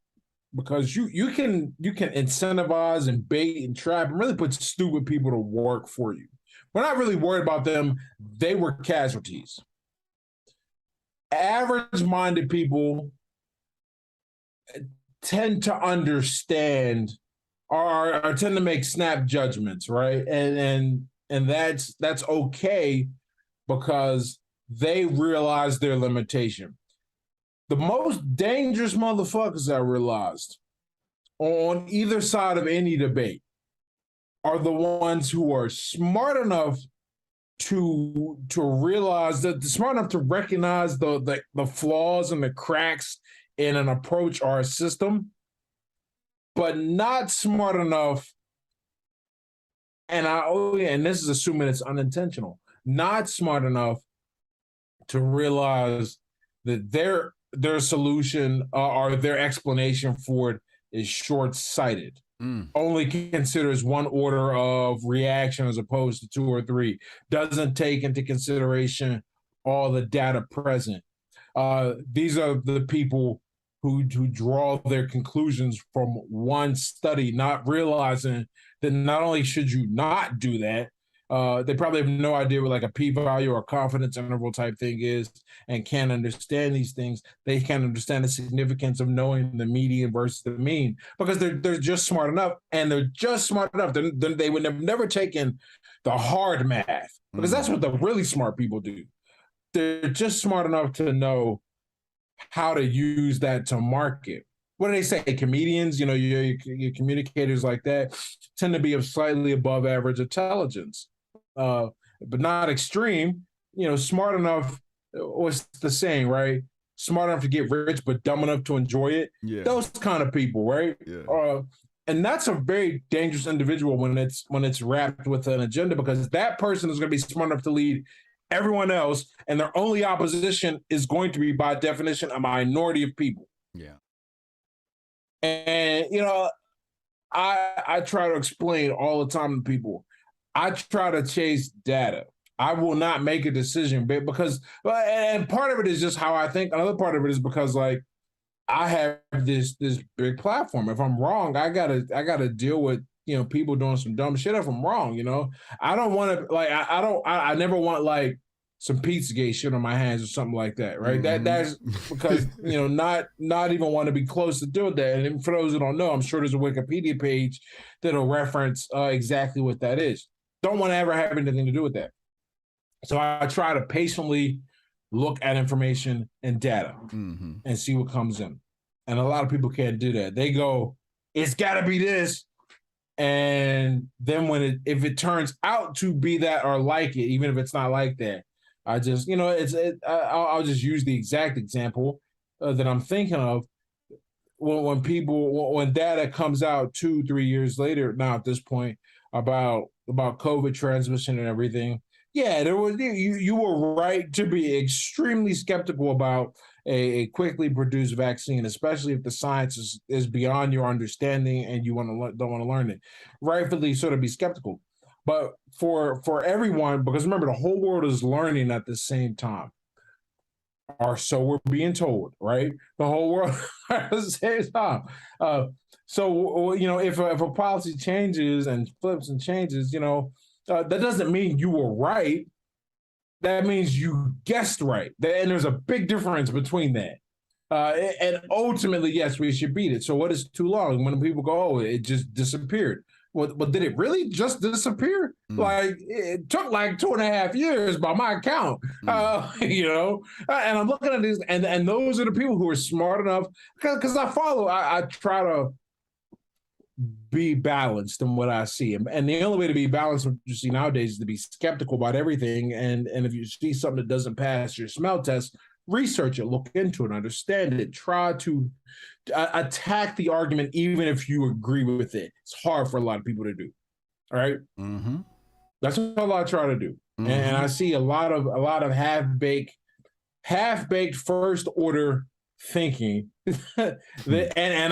because you can incentivize and bait and trap and really put stupid people to work for you. We're not really worried about them. They were casualties. Average-minded people tend to understand or tend to make snap judgments, right? And that's okay because they realize their limitation. The most dangerous motherfuckers I realized on either side of any debate are the ones who are smart enough to realize that smart enough to recognize the flaws and the cracks in an approach or a system, but not smart enough. And this is assuming it's unintentional, not smart enough to realize that their solution or their explanation for it is short-sighted. Only considers one order of reaction as opposed to two or three, doesn't take into consideration all the data present. These are the people who draw their conclusions from one study, not realizing that not only should you not do that, they probably have no idea what like a p-value or confidence interval type thing is and can't understand these things. They can't understand the significance of knowing the median versus the mean because they're just smart enough, and they're just smart enough. They would have never taken the hard math because that's what the really smart people do. They're just smart enough to know how to use that to market. What do they say? Comedians, your communicators like that tend to be of slightly above average intelligence. But not extreme, smart enough. What's the saying, right? Smart enough to get rich, but dumb enough to enjoy it. Yeah. Those kind of people, right? Yeah. And that's a very dangerous individual when it's wrapped with an agenda, because that person is going to be smart enough to lead everyone else, and their only opposition is going to be, by definition, a minority of people. Yeah. And I try to explain all the time to people. I try to chase data. I will not make a decision because, and part of it is just how I think. Another part of it is because, like, I have this big platform. If I'm wrong, I gotta deal with people doing some dumb shit. If I'm wrong, I don't want to I never want like some Pizzagate shit on my hands or something like that, right? Mm-hmm. That's because not even want to be close to doing that. And for those who don't know, I'm sure there's a Wikipedia page that'll reference exactly what that is. Don't want to ever have anything to do with that. So I try to patiently look at information and data and see what comes in. And a lot of people can't do that. They go, it's got to be this. And then if it turns out to be that or like it, even if it's not like that, I just, I'll just use the exact example that I'm thinking of. When data comes out 2-3 years later, now at this point, about COVID transmission and everything, yeah, there was you were right to be extremely skeptical about a quickly produced vaccine, especially if the science is beyond your understanding and you don't want to learn it. Rightfully sort of be skeptical. But for everyone, because remember, the whole world is learning at the same time. Or so we're being told, right? The whole world at the same time. So if a policy changes and flips and changes, that doesn't mean you were right. That means you guessed right. And there's a big difference between that. And ultimately, yes, we should beat it. So what is too long? When people go, oh, it just disappeared. Well, but did it really just disappear? Like, it took like 2.5 years by my account, and I'm looking at these, and those are the people who are smart enough, because I try to be balanced in what I see. And the only way to be balanced, what you see nowadays, is to be skeptical about everything. And if you see something that doesn't pass your smell test, research it, look into it, understand it, try to attack the argument, even if you agree with it. It's hard for a lot of people to do. All right. Mm-hmm. That's what I try to do. Mm-hmm. And I see a lot of half-baked first order thinking and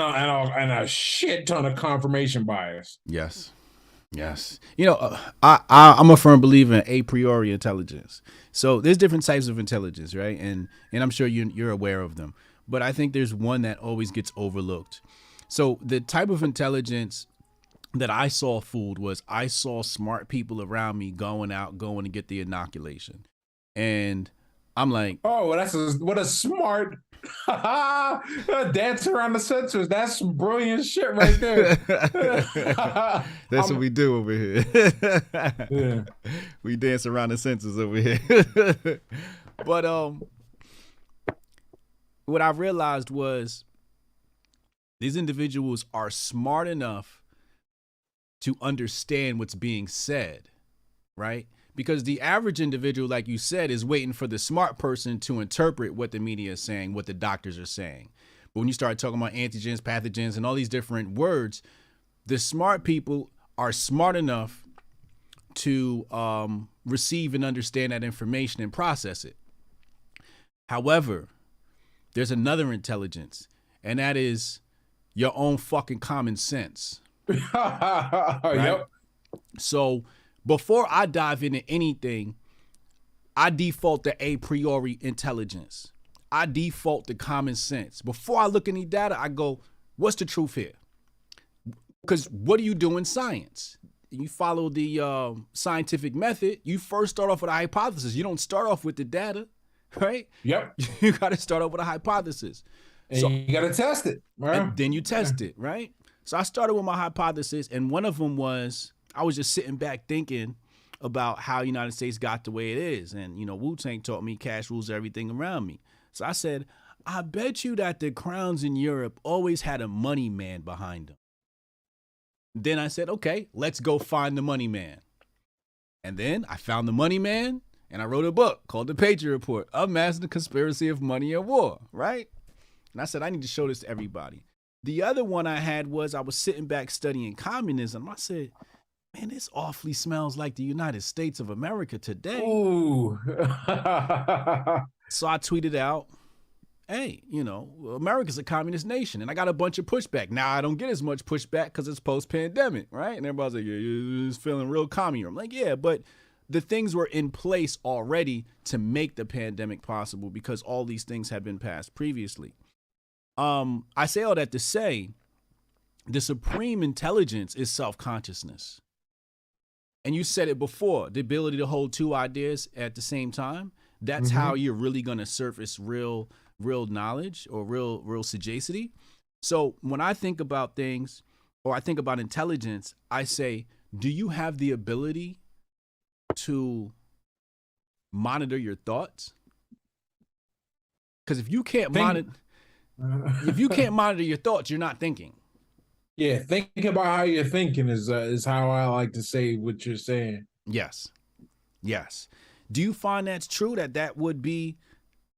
a shit ton of confirmation bias. Yes. I'm a firm believer in a priori intelligence. So there's different types of intelligence, right? And I'm sure you're aware of them. But I think there's one that always gets overlooked. So the type of intelligence that I saw fooled was I saw smart people around me going to get the inoculation. And I'm like, oh, well, what a smart dance around the sensors. That's some brilliant shit right there. That's what we do over here. Yeah. We dance around the sensors over here. But what I realized was these individuals are smart enough to understand what's being said, right? Because the average individual, like you said, is waiting for the smart person to interpret what the media is saying, what the doctors are saying. But when you start talking about antigens, pathogens, and all these different words, the smart people are smart enough to receive and understand that information and process it. However, there's another intelligence, and that is your own fucking common sense. Right? Yep. So before I dive into anything, I default to a priori intelligence. I default to common sense. Before I look any data, I go, what's the truth here? Because what do you do in science? You follow the scientific method. You first start off with a hypothesis. You don't start off with the data, right? Yep. You got to start off with a hypothesis. And So- you got to test it. Right? And then you test it, right? So I started with my hypothesis, and one of them was I was just sitting back thinking about how the United States got the way it is. And, you know, Wu-Tang taught me cash rules everything around me. So I said, I bet you that the crowns in Europe always had a money man behind them. Then I said, okay, let's go find the money man. And then I found the money man, and I wrote a book called The Patriot Report, Unmasking the Conspiracy of Money and War, right? And I said, I need to show this to everybody. The other one I had was I was sitting back studying communism. I said, man, this awfully smells like the United States of America today. Ooh. So I tweeted out, hey, you know, America's a communist nation. And I got a bunch of pushback. Now I don't get as much pushback because it's post-pandemic, right? And everybody's like, yeah, it's feeling real commie. I'm like, yeah, but the things were in place already to make the pandemic possible because all these things had been passed previously. I say all that to say the supreme intelligence is self-consciousness. And you said it before, the ability to hold two ideas at the same time. That's how you're really going to surface real knowledge or real sagacity. So when I think about things or I think about intelligence, I say, do you have the ability to monitor your thoughts? Because if you can't monitor your thoughts, you're not thinking. Yeah, think about how you're thinking is how I like to say what you're saying. Yes. Do you find that's true, that would be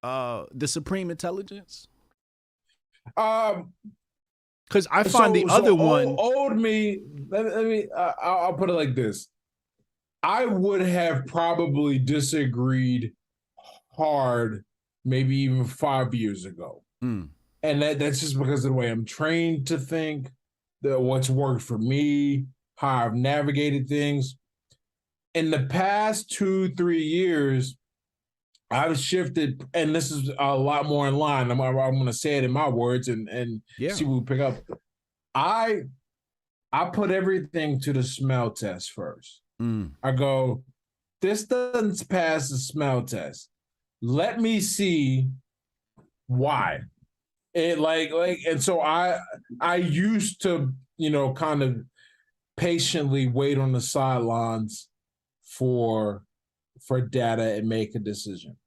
the supreme intelligence? Because I find the other one. Old me. Let me. I'll put it like this. I would have probably disagreed hard, maybe even 5 years ago, and that's just because of the way I'm trained to think, what's worked for me, how I've navigated things. In the past 2-3 years, I've shifted, and this is a lot more in line. I'm going to say it in my words and see what we pick up. I put everything to the smell test first. I go, this doesn't pass the smell test. Let me see why. It and so I used to, kind of patiently wait on the sidelines for data and make a decision.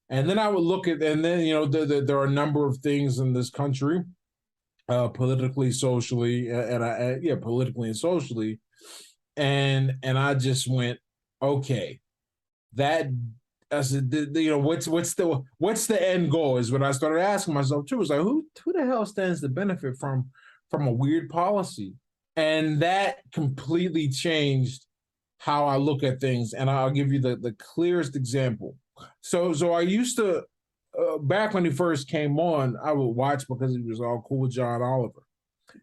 And then I would look at, and then, there are a number of things in this country, politically, socially, politically and socially. And I just went, okay, I said, what's the end goal is what I started asking myself too. It's like, who the hell stands to benefit from a weird policy? And that completely changed how I look at things. And I'll give you the clearest example. So I used to, back when he first came on, I would watch because he was all cool with John Oliver.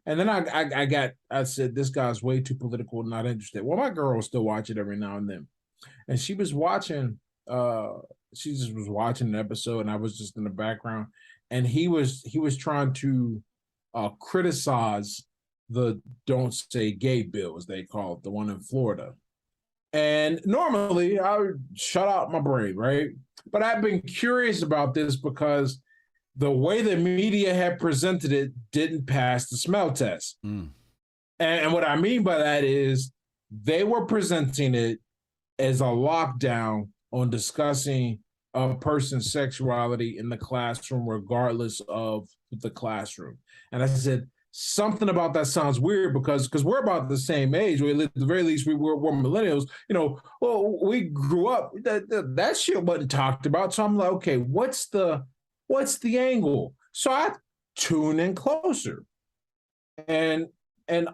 And then I said, this guy's way too political, not interested. Well, my girl will still watch it every now and then. And she was watching, she just was watching an episode and I was just in the background. And he was trying to criticize the Don't Say Gay bill, as they call it, the one in Florida. And normally I would shut out my brain, right? But I've been curious about this because the way the media had presented it didn't pass the smell test. And what I mean by that is they were presenting it as a lockdown on discussing a person's sexuality in the classroom, regardless of the classroom. And I said, something about that sounds weird because we're about the same age. At the very least, we're millennials. Well, we grew up, that shit wasn't talked about. So I'm like, okay, what's the angle? So I tune in closer. And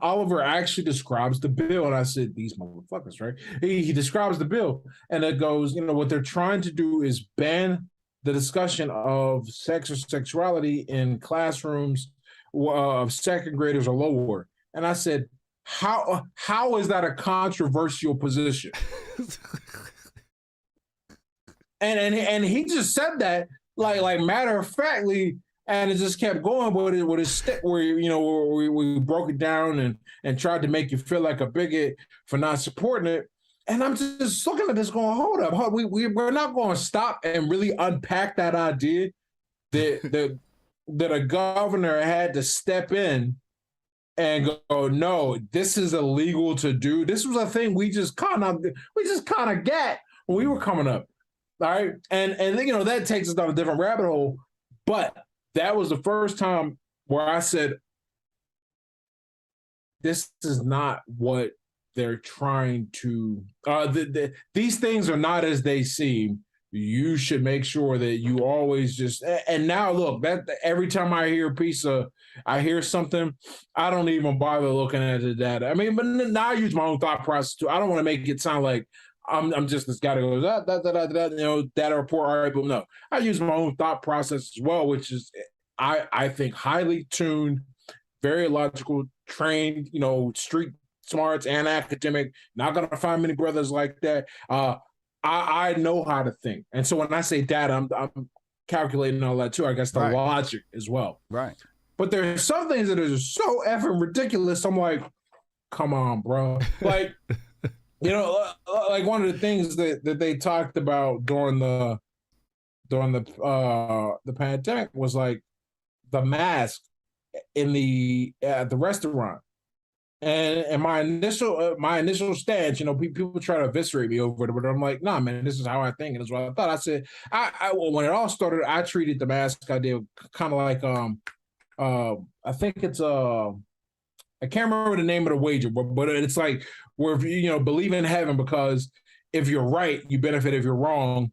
Oliver actually describes the bill. And I said, these motherfuckers, right? He describes the bill. And it goes, what they're trying to do is ban the discussion of sex or sexuality in classrooms of second graders or lower. And I said, how is that a controversial position? and he just said that like matter of factly, and it just kept going with his stick where we broke it down and tried to make you feel like a bigot for not supporting it. And I'm just looking at this going, hold up, we're not going to stop and really unpack that idea that a governor had to step in and go, no, this is illegal to do. This was a thing we just kind of got when we were coming up. All right. And that takes us down a different rabbit hole. But that was the first time where I said, this is not what they're trying to, these things are not as they seem. You should make sure that you always just, and now look, that every time I hear something, I don't even bother looking at the data. I mean, but now I use my own thought process too. I don't want to make it sound like I'm just this guy that goes, data report, all right, but no. I use my own thought process as well, which is, I think, highly tuned, very logical, trained, street smarts and academic. Not going to find many brothers like that. I know how to think. And so when I say data, I'm calculating all that too. I guess the logic as well. Right. But there are some things that are just so effing ridiculous. I'm like, come on, bro. Like, like one of the things that they talked about during the pandemic was like the mask in at the restaurant. And my initial stance, people try to eviscerate me over it, but I'm like, nah, man, this is how I think, and it's what I thought. I said, when it all started, I treated the mask idea kind of like, I think it's I can't remember the name of the wager, but it's like where believe in heaven because if you're right, you benefit. If you're wrong,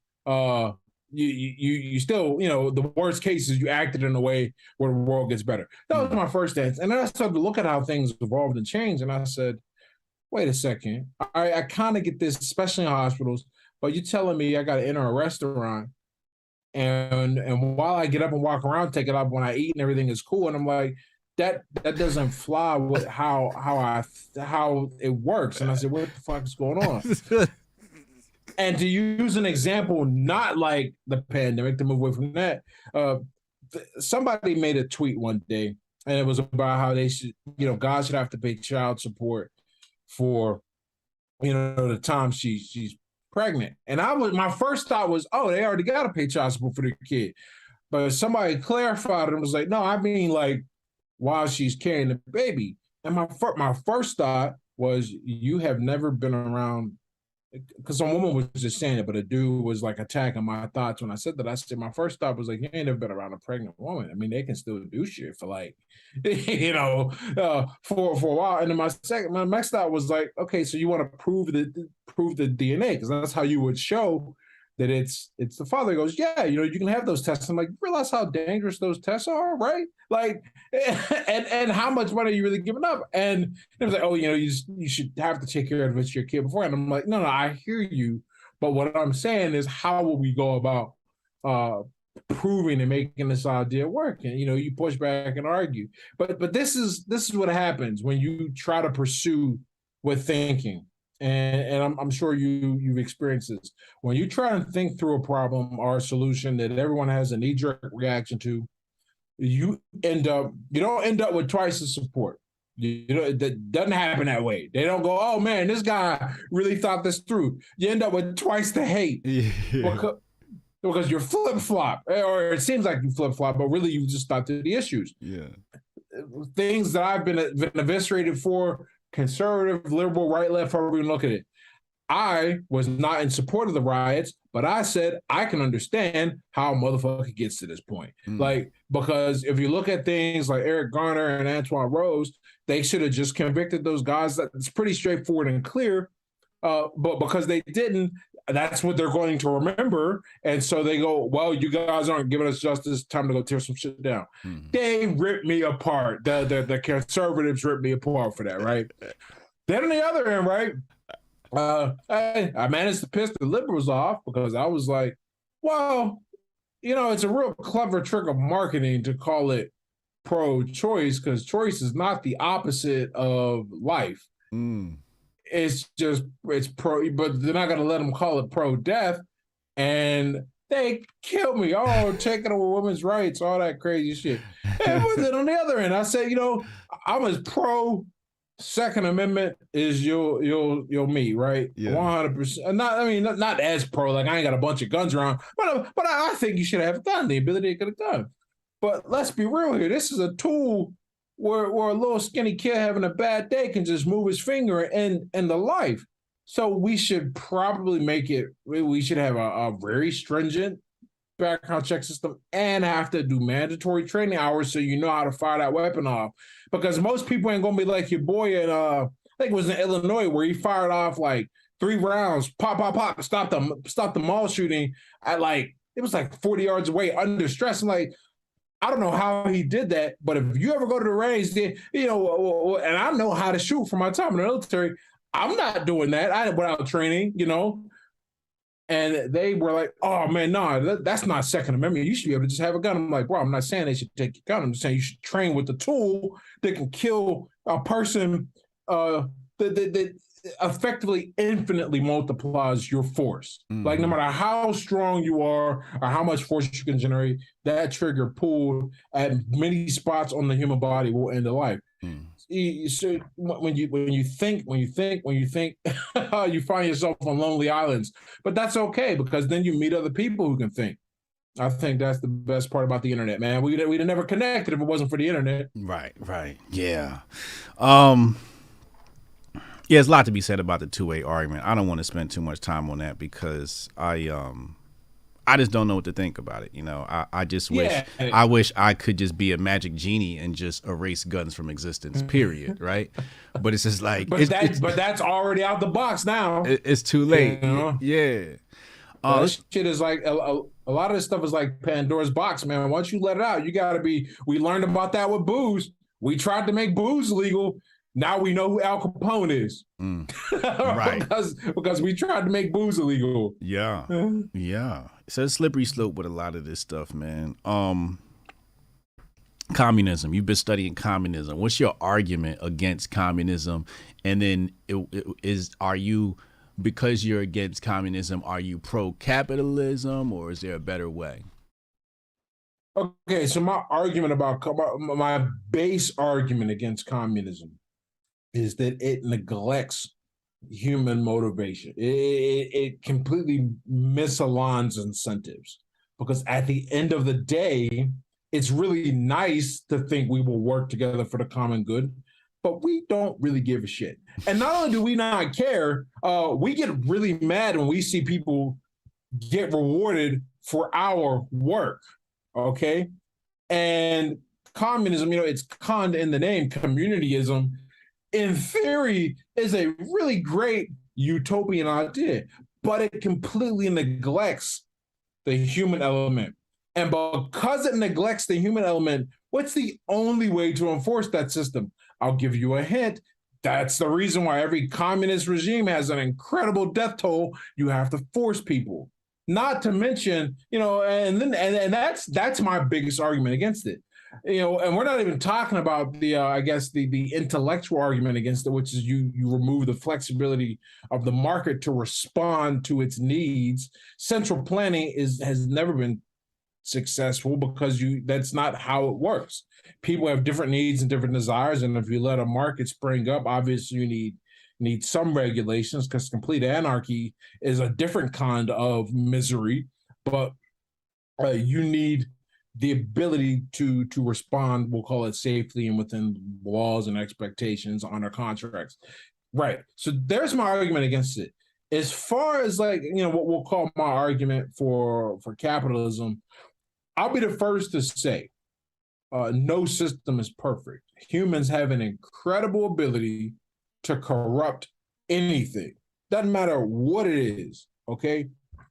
you still, the worst case is you acted in a way where the world gets better. That was my first stance. And then I started to look at how things evolved and changed. And I said, wait a second. I kind of get this, especially in hospitals, but you're telling me I got to enter a restaurant and while I get up and walk around, take it up when I eat and everything is cool. And I'm like, that doesn't fly with how it works. And I said, what the fuck is going on? And to use an example, not like the pandemic, to move away from that, somebody made a tweet one day, and it was about how they should, God should have to pay child support for, the time she's pregnant. And my first thought was, oh, they already got to pay child support for their kid. But somebody clarified it and was like, no, I mean like while she's carrying the baby. And my first thought was, you have never been around. Because some woman was just saying it, but a dude was like attacking my thoughts when I said that. I said my first thought was like, you ain't never been around a pregnant woman. I mean, they can still do shit for like, for a while. And then my next thought was like, okay, so you want to prove the DNA because that's how you would show that it's the father. He goes, yeah, you can have those tests. I'm like, realize how dangerous those tests are, right? Like, and how much money are you really giving up? And it was like, oh, you should have to take care of your kid before. And I'm like, no, I hear you. But what I'm saying is, how will we go about proving and making this idea work? And you push back and argue. But this is what happens when you try to pursue with thinking. And I'm sure you've experienced this. When you try to think through a problem or a solution that everyone has a knee-jerk reaction to, you don't end up with twice the support. That doesn't happen that way. They don't go, oh man, this guy really thought this through. You end up with twice the hate because you're flip flop, or it seems like you flip flop, but really you just thought through the issues. Yeah, things that I've been eviscerated for, conservative, liberal, right, left, however you look at it. I was not in support of the riots, but I said I can understand how a motherfucker gets to this point. Like, because if you look at things like Eric Garner and Antoine Rose, they should have just convicted those guys. That's pretty straightforward and clear. But because they didn't, that's what they're going to remember. And so they go, well, you guys aren't giving us justice. Time to go tear some shit down. They ripped me apart. The conservatives ripped me apart for that, right? Then on the other end, right? I managed to piss the liberals off because I was like, well, it's a real clever trick of marketing to call it pro-choice, because choice is not the opposite of life. It's pro, but they're not going to let them call it pro-death. And they killed me. Oh, taking away women's rights, all that crazy shit. And then on the other end, I said, I'm as pro Second Amendment is your me, right? 100%. Not as pro, like I ain't got a bunch of guns around, but I think you should have done the ability to get a gun. But let's be real here. This is a tool where a little skinny kid having a bad day can just move his finger and the life. So we should probably we should have a very stringent background check system and have to do mandatory training hours so you know how to fire that weapon off. Because most people ain't gonna be like your boy in I think it was in Illinois where he fired off like 3 rounds, pop, pop, pop, stopped the mall shooting at it was 40 yards away under stress. I'm like, I don't know how he did that, but if you ever go to the range, and I know how to shoot from my time in the military, I'm not doing that. Without training, And they were like, oh, man, no, that's not Second Amendment. You should be able to just have a gun. I'm like, bro, I'm not saying they should take your gun. I'm just saying you should train with the tool that can kill a person that effectively infinitely multiplies your force. Like, no matter how strong you are or how much force you can generate, that trigger pulled at many spots on the human body will end a life. So when you think, you find yourself on lonely islands, but that's okay because then you meet other people who can think. I think that's the best part about the internet, man. We'd have never connected if it wasn't for the internet. Right. Yeah. Yeah, there's a lot to be said about the two-way argument. I don't want to spend too much time on that because I just don't know what to think about it. I just wish I could just be a magic genie and just erase guns from existence, period. Right. But it's just like, but that's already out the box now. It's too late. Yeah. This shit is like a lot of this stuff is like Pandora's box, man. Once you let it out, we learned about that with booze. We tried to make booze legal. Now we know who Al Capone is. Right. because we tried to make booze illegal. Yeah. Yeah. So it's a slippery slope with a lot of this stuff, man. Communism. You've been studying communism. What's your argument against communism? And then because you're against communism, are you pro-capitalism or is there a better way? Okay, so my base argument against communism is that it neglects human motivation. It completely misaligns incentives because at the end of the day, it's really nice to think we will work together for the common good, but we don't really give a shit. And not only do we not care, we get really mad when we see people get rewarded for our work, okay? And communism, it's con in the name, communityism, in theory, is a really great utopian idea, but it completely neglects the human element. And because it neglects the human element, what's the only way to enforce that system? I'll give you a hint. That's the reason why every communist regime has an incredible death toll. You have to force people. Not to mention, and that's my biggest argument against it. And we're not even talking about the intellectual argument against it, which is you remove the flexibility of the market to respond to its needs. Central planning has never been successful because that's not how it works. People have different needs and different desires, and if you let a market spring up, obviously you need some regulations, because complete anarchy is a different kind of misery. But you need the ability to respond, we'll call it safely and within laws and expectations, honor contracts. Right. So there's my argument against it. As far as what we'll call my argument for capitalism, I'll be the first to say no system is perfect. Humans have an incredible ability to corrupt anything. Doesn't matter what it is, okay?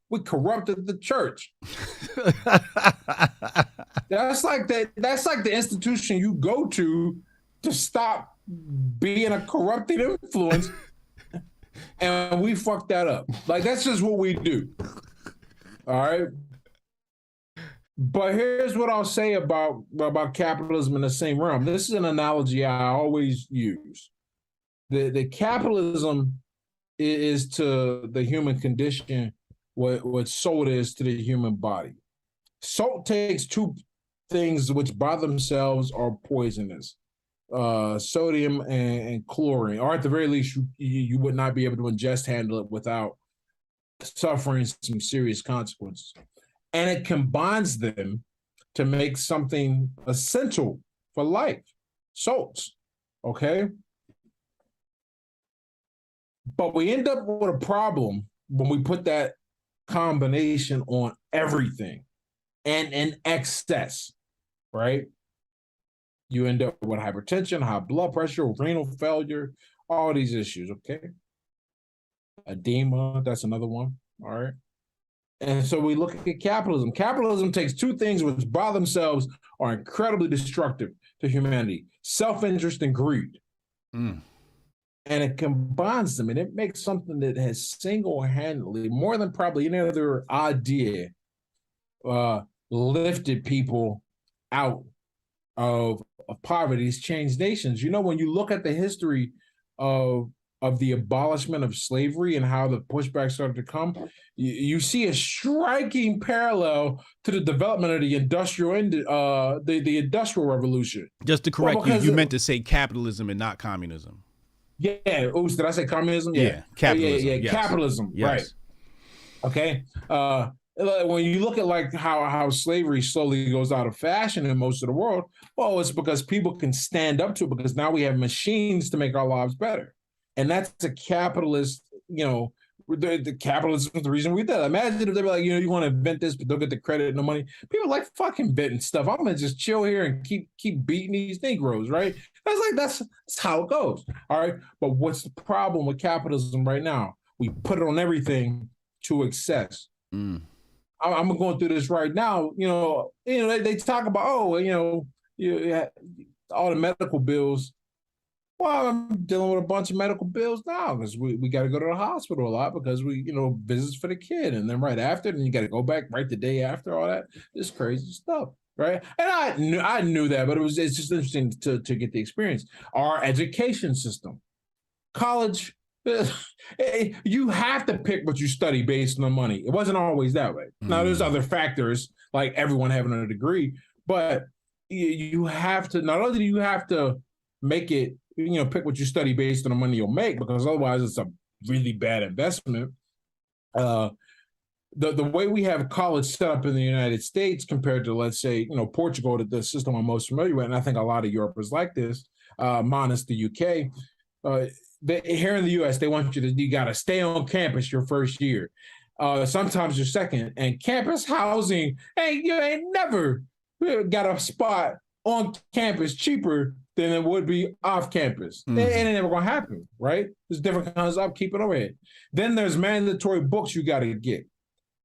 We corrupted the church. That's like the institution you go to stop being a corrupted influence, and we fucked that up. Like, that's just what we do. All right. But here's what I'll say about capitalism in the same realm. This is an analogy I always use. The capitalism is to the human condition what salt is to the human body. Salt takes two things which by themselves are poisonous, sodium and chlorine, or at the very least you would not be able to handle it without suffering some serious consequences. And it combines them to make something essential for life, salts, okay? But we end up with a problem when we put that combination on everything and in excess, right? You end up with hypertension, high blood pressure, renal failure, all these issues, okay? Edema, that's another one, all right? And so we look at capitalism. Capitalism takes two things which by themselves are incredibly destructive to humanity: self-interest and greed. And it combines them, and it makes something that has single-handedly, more than probably any other idea, lifted people out of poverty. It's changed nations. You know, when you look at the history of the abolishment of slavery and how the pushback started to come, you see a striking parallel to the development of the industrial revolution. Just to correct you meant to say capitalism and not communism. Yeah. Oh, did I say communism? Yeah. Capitalism. Yes. Capitalism. Yes. Right. Okay. When you look at like how slavery slowly goes out of fashion in most of the world, well, it's because people can stand up to it, because now we have machines to make our lives better. And that's a capitalist, the capitalism is the reason we did. Imagine if they were like, you want to invent this, but don't get the credit and the money. People like fucking inventing stuff. I'm gonna just chill here and keep beating these Negroes, right? That's how it goes. All right. But what's the problem with capitalism right now? We put it on everything to excess. I'm going through this right now. They talk about, all the medical bills. Well, I'm dealing with a bunch of medical bills now because we got to go to the hospital a lot because visits for the kid. And then right after, then you got to go back right the day after, all that. This crazy stuff, right? And I knew that, but it's just interesting to get the experience. Our education system, college, you have to pick what you study based on the money. It wasn't always that way. Now, there's other factors, like everyone having a degree, but you have to, not only do you have to make it, pick what you study based on the money you'll make, because otherwise it's a really bad investment. The way we have college set up in the United States compared to, let's say, Portugal, the system I'm most familiar with, and I think a lot of Europe is like this, minus the UK. Here in the US, they want you got to stay on campus your first year, sometimes your second, and campus housing, you ain't never got a spot on campus cheaper than it would be off campus. It ain't never gonna happen, right? There's different kinds of upkeep and overhead. Then there's mandatory books you got to get.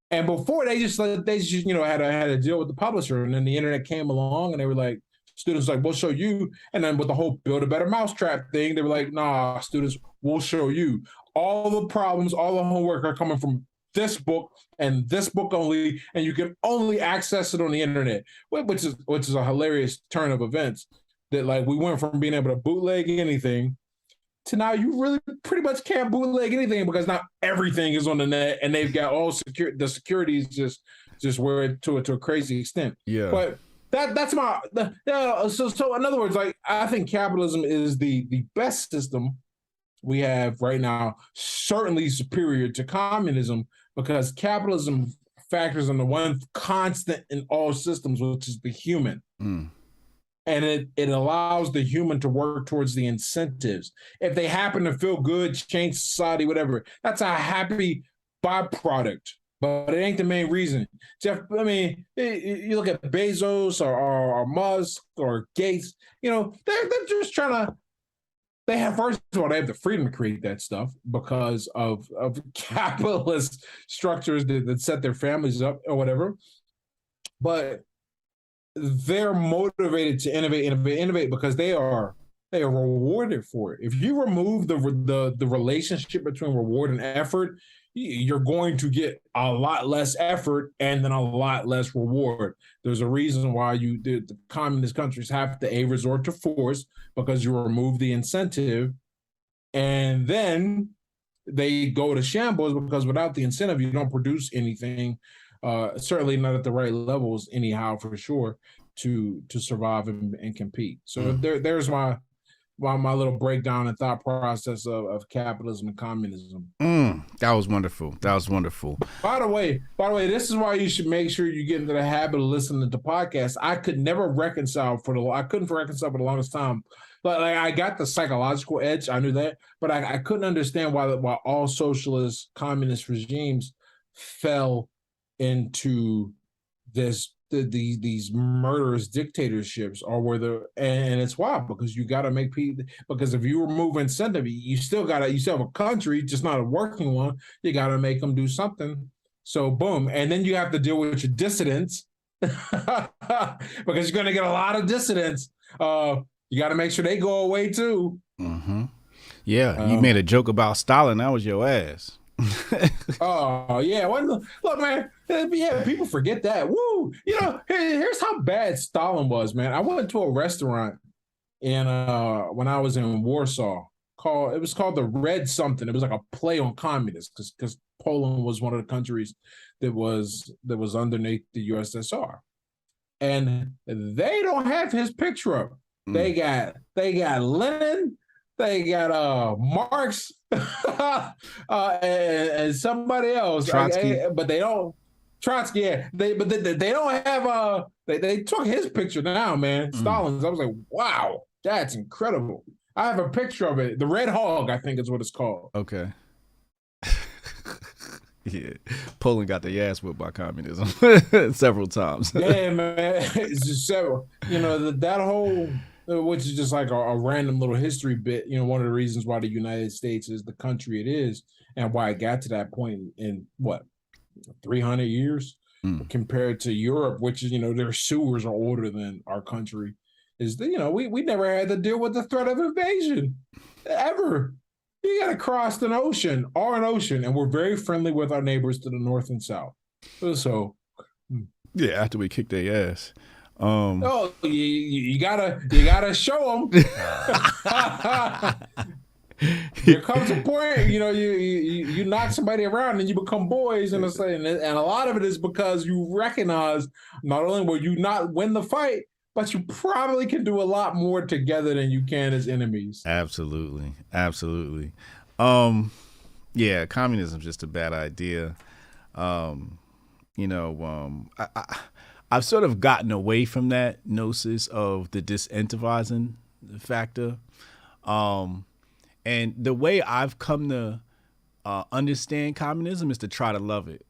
And before they just had a deal with the publisher, and then the internet came along, and they were like, students like, we'll show you. And then with the whole build a better mousetrap thing, they were like, nah, students, we'll show you. All the problems, all the homework are coming from this book and this book only, and you can only access it on the internet, which is a hilarious turn of events. That, like, we went from being able to bootleg anything to now you really pretty much can't bootleg anything, because now everything is on the net, and they've got all the securities just just where to a crazy extent. Yeah. But that's so in other words, like I think capitalism is the best system we have right now, certainly superior to communism, because capitalism factors in the one constant in all systems, which is the human. Mm. And it allows the human to work towards the incentives. If they happen to feel good, change society, whatever, that's a happy byproduct, but it ain't the main reason. Jeff, I mean, you look at Bezos or Musk or Gates, they're just trying to, they have, first of all, they have the freedom to create that stuff because of capitalist structures that set their families up or whatever. But they're motivated to innovate because they are rewarded for it. If you remove the relationship between reward and effort, you're going to get a lot less effort and then a lot less reward. There's a reason why the communist countries have to resort to force, because you remove the incentive, and then they go to shambles because without the incentive, you don't produce anything. Certainly not at the right levels, anyhow, for sure, to survive and compete. So there's my little breakdown and thought process of capitalism and communism. That was wonderful. That was wonderful. By the way, this is why you should make sure you get into the habit of listening to podcasts. I couldn't reconcile for the longest time. Like I got the psychological edge, I knew that, but I couldn't understand why all socialist communist regimes fell into these murderous dictatorships, or and it's wild because you got to make people, because if you remove incentive, you still have a country, just not a working one. You got to make them do something. So boom, and then you have to deal with your dissidents because you're going to get a lot of dissidents. You got to make sure they go away too. Mm-hmm. Yeah, you made a joke about Stalin. That was your ass. Oh yeah, look, man. Yeah, people forget that. Woo! Here's how bad Stalin was, man. I went to a restaurant when I was in Warsaw. It was called the Red something. It was like a play on communists because Poland was one of the countries that was underneath the USSR, and they don't have his picture up. They got Lenin. They got Marx and somebody else, Trotsky. but they don't. Trotsky, yeah. They don't have They took his picture now, man. Stalin's. I was like, wow, that's incredible. I have a picture of it. The Red Hog, I think, is what it's called. Okay. Yeah, Poland got their ass whipped by communism several times. Yeah, man. It's just several. That whole. Which is just like a random little history bit. One of the reasons why the United States is the country it is, and why it got to that point in 300 years compared to Europe, which is their sewers are older than our country. Is we never had to deal with the threat of invasion ever. You got to cross an ocean, and we're very friendly with our neighbors to the north and south. So yeah, after we kicked their ass. You gotta show them. There comes a point, you knock somebody around and you become boys, and a lot of it is because you recognize not only will you not win the fight, but you probably can do a lot more together than you can as enemies. Absolutely. Yeah, communism's just a bad idea. I've sort of gotten away from that gnosis of the disincentivizing factor. And the way I've come to understand communism is to try to love it.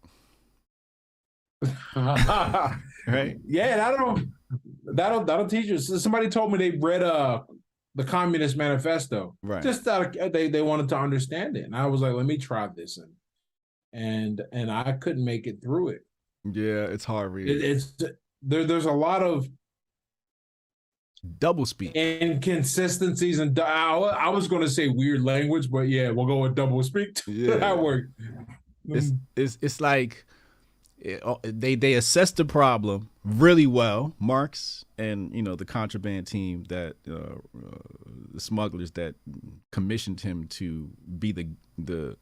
Right? Yeah, that'll teach you. Somebody told me they read the Communist Manifesto. Right. Just they wanted to understand it. And I was like, let me try this. And I couldn't make it through it. Yeah, it's hard reading. There's a lot of double speak, inconsistencies, and I was going to say weird language, but yeah, we'll go with double speak. Yeah, that worked. It's like they assessed the problem really well, Marx and the contraband team that the smugglers that commissioned him to be the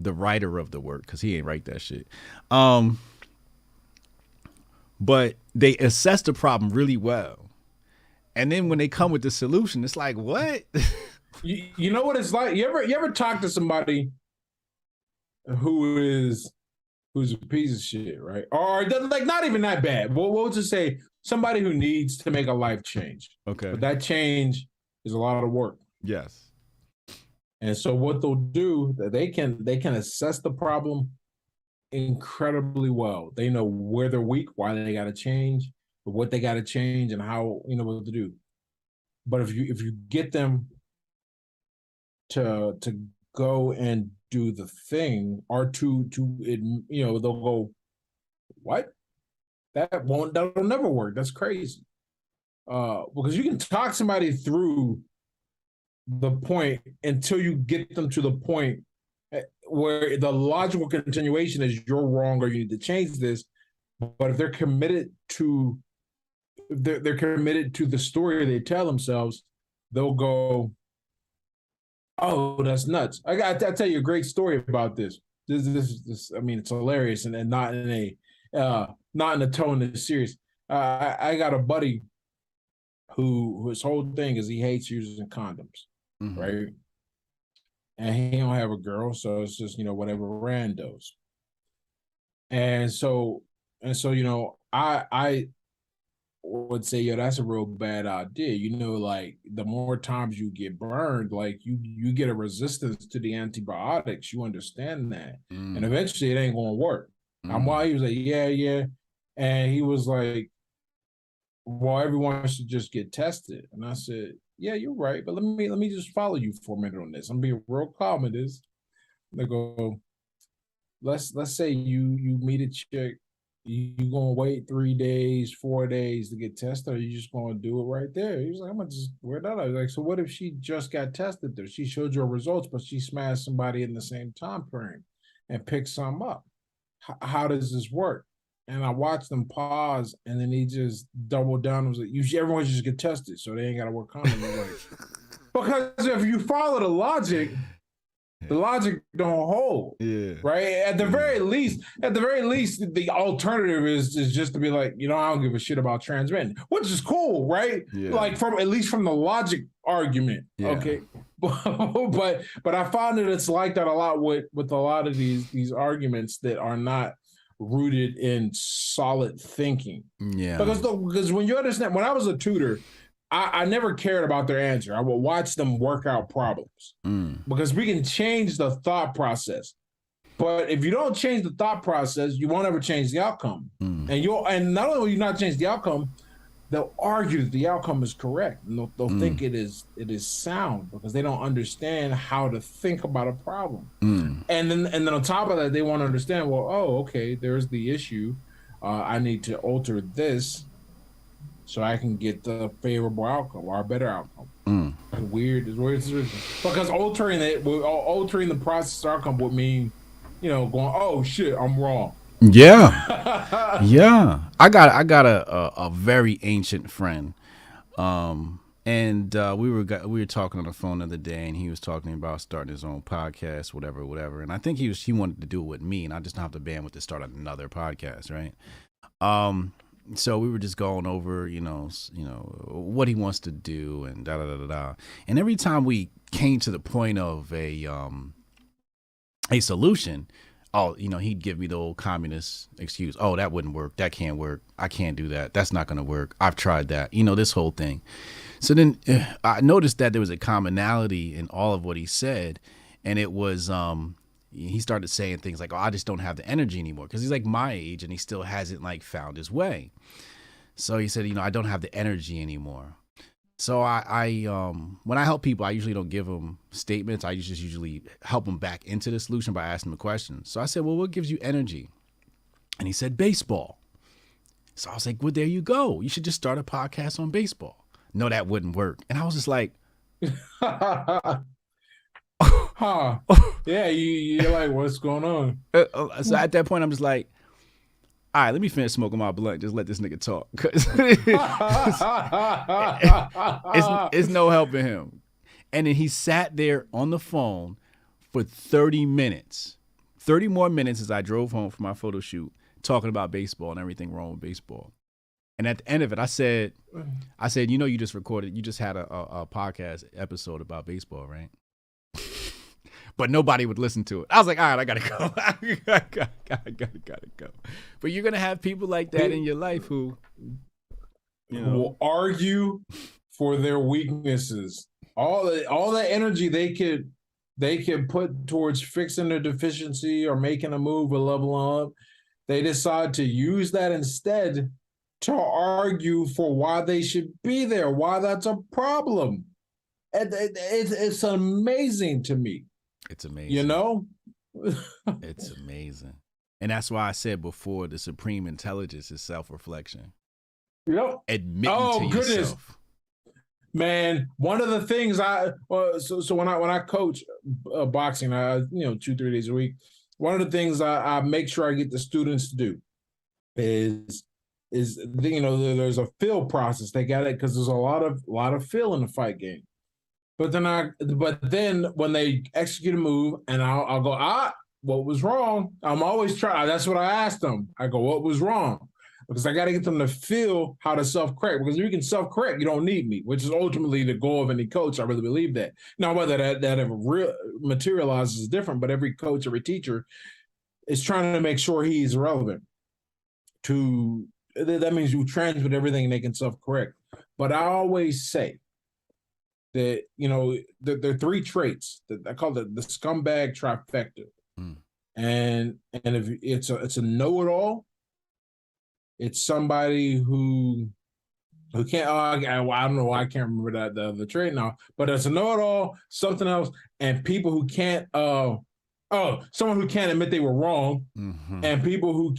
writer of the work, because he ain't write that shit. but they assess the problem really well. And then when they come with the solution, it's like, what? You know what it's like? You ever talk to somebody who's a piece of shit, right? Or like not even that bad. We'll just say somebody who needs to make a life change. Okay. But that change is a lot of work. Yes. And so what they'll do, they can assess the problem incredibly well. They know where they're weak, why they got to change, what they got to change, and how, what to do. But if you get them to go and do the thing, or to they'll go, what? That'll never work. That's crazy. Because you can talk somebody through the point until you get them to the point where the logical continuation is you're wrong or you need to change this. But if they're committed to the story they tell themselves, they'll go, oh, that's nuts. I tell you a great story about this. This I mean, it's hilarious and not in a tone that's serious. I got a buddy who his whole thing is he hates using condoms, right? And he don't have a girl, so it's just whatever randos. And so I would say, yo, that's a real bad idea. Like the more times you get burned, like you get a resistance to the antibiotics. You understand that, and eventually it ain't gonna work. I'm why he was like, yeah, and he was like, well, everyone should just get tested. And I said, yeah, you're right, but let me just follow you for a minute on this. I'm being real calm in this. They go, let's say you meet a chick. You gonna wait 3 days, 4 days to get tested, or you just gonna do it right there? He was like, I'm gonna just wear that out. I was like, so what if she just got tested there? She showed you her results, but she smashed somebody in the same time frame and picked some up. How does this work? And I watched them pause, and then he just doubled down and was like, everyone just get tested, so they ain't gotta work condoms. Like, because if you follow the logic don't hold. Yeah. Right. At the very least, the alternative is just to be like, I don't give a shit about trans men, which is cool, right? Yeah. Like at least from the logic argument. Yeah. Okay. But I found that it's like that a lot with a lot of these arguments that are not rooted in solid thinking. Yeah. Because when you understand, when I was a tutor, I never cared about their answer. I would watch them work out problems because we can change the thought process. But if you don't change the thought process, you won't ever change the outcome. And not only will you not change the outcome, they'll argue that the outcome is correct. And they'll think it is sound because they don't understand how to think about a problem. And then on top of that, they want to understand, well, oh, okay, there's the issue. I need to alter this so I can get the favorable outcome or a better outcome. Weird because altering the process outcome would mean, going, oh shit, I'm wrong. Yeah, yeah. I got a very ancient friend, and we were talking on the phone the other day, and he was talking about starting his own podcast, whatever. And I think he wanted to do it with me, and I just don't have the bandwidth to start another podcast, right? So we were just going over, what he wants to do and da da da da da. And every time we came to the point of a solution, he'd give me the old communist excuse. Oh, that wouldn't work. That can't work. I can't do that. That's not going to work. I've tried that. This whole thing. So then I noticed that there was a commonality in all of what he said, and it was he started saying things like, oh, I just don't have the energy anymore, because he's like my age and he still hasn't like found his way. So he said, I don't have the energy anymore. So I when I help people, I usually don't give them statements. I just usually help them back into the solution by asking them a question. So I said, well, what gives you energy? And he said, baseball. So I was like, well, there you go. You should just start a podcast on baseball. No, that wouldn't work. And I was just like, huh? Yeah, you're like, what's going on? So at that point, I'm just like, all right, let me finish smoking my blunt. Just let this nigga talk, cause it's no helping him. And then he sat there on the phone for 30 minutes, 30 more minutes as I drove home from my photo shoot, talking about baseball and everything wrong with baseball. And at the end of it, I said, you know, you just had a podcast episode about baseball, right? But nobody would listen to it. I was like, all right, I gotta go. I gotta go. But you're gonna have people like that in your life who, you know, will argue for their weaknesses. All the energy they could put towards fixing their deficiency or making a move or leveling up, they decide to use that instead to argue for why they should be there, why that's a problem. It's amazing to me. It's amazing. You know? It's amazing. And that's why I said before, the supreme intelligence is self-reflection. Yep. Admitting to yourself. Man, one of the things so when I coach boxing, 2-3 days a week, one of the things I make sure I get the students to do is there's a feel process. They got it because there's a lot of feel in the fight game. But then when they execute a move and I'll go, what was wrong? I'm always trying. That's what I asked them. I go, what was wrong? Because I got to get them to feel how to self-correct. Because if you can self-correct, you don't need me, which is ultimately the goal of any coach. I really believe that. Now, whether that ever materializes is different, but every coach, every teacher is trying to make sure he's relevant. That means you transmit everything and they can self-correct. But I always say that, there are three traits that I call the scumbag trifecta. And if it's a know-it-all, it's somebody who can't. I don't know why I can't remember the other trait now. But it's a know-it-all, something else, and people who can't. Someone who can't admit they were wrong, and people who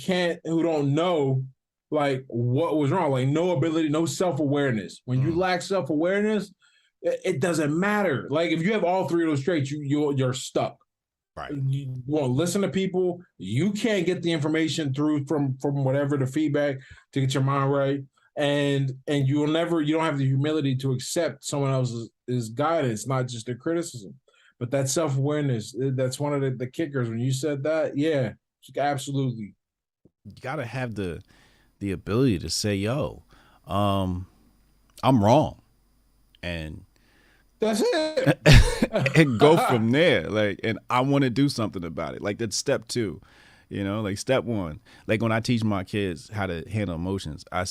don't know like what was wrong, like no ability, no self-awareness. When you lack self-awareness, it doesn't matter. Like if you have all three of those traits, you're stuck. Right. You won't listen to people. You can't get the information through from whatever the feedback to get your mind right. And you don't have the humility to accept someone else's guidance, not just their criticism. But that self-awareness, that's one of the kickers. When you said that, yeah, absolutely. You gotta have the ability to say, yo, I'm wrong. And that's it. And go from there. Like, and I want to do something about it. Like that's step 2, like step 1. Like when I teach my kids how to handle emotions, I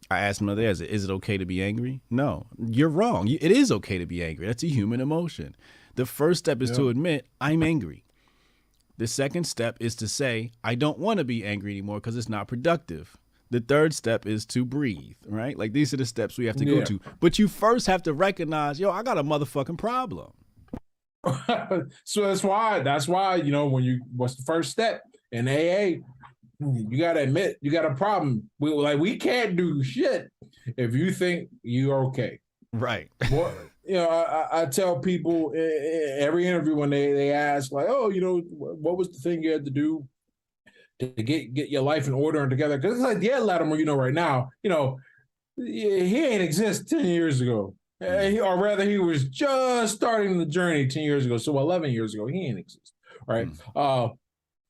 ask them, is it okay to be angry? No, you're wrong. It is okay to be angry. That's a human emotion. The first step is to admit I'm angry. The second step is to say, I don't want to be angry anymore because it's not productive. The third step is to breathe, right? Like these are the steps we have to go to. But you first have to recognize, I got a motherfucking problem. So that's why, what's the first step in AA? You got to admit you got a problem. We can't do shit if you think you're okay. Right. Well, I tell people every interview when they ask like, what was the thing you had to do to get your life in order and together? Because it's like, Latimore, right now, he ain't exist 10 years ago. Or rather, he was just starting the journey 10 years ago. So 11 years ago, he ain't exist, right?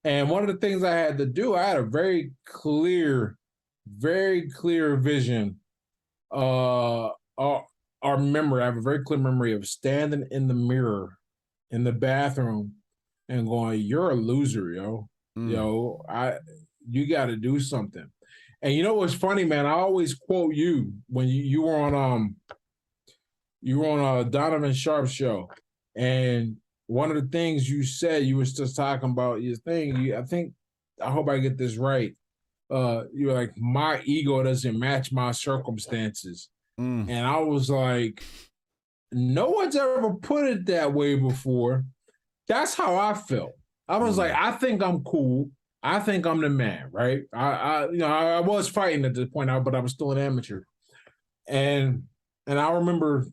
And one of the things I had to do, I had a very clear vision. Our memory, I have a very clear memory of standing in the mirror in the bathroom and going, "You're a loser, yo. You got to do something." And you know what's funny, man? I always quote you when you were on Donovan Sharp's show, and one of the things you said, you was just talking about your thing. I hope I get this right. You were like, my ego doesn't match my circumstances. And I was like, no one's ever put it that way before. That's how I felt. I was like, I think I'm cool. I think I'm the man, right? I was fighting at this point, but I was still an amateur. And I remember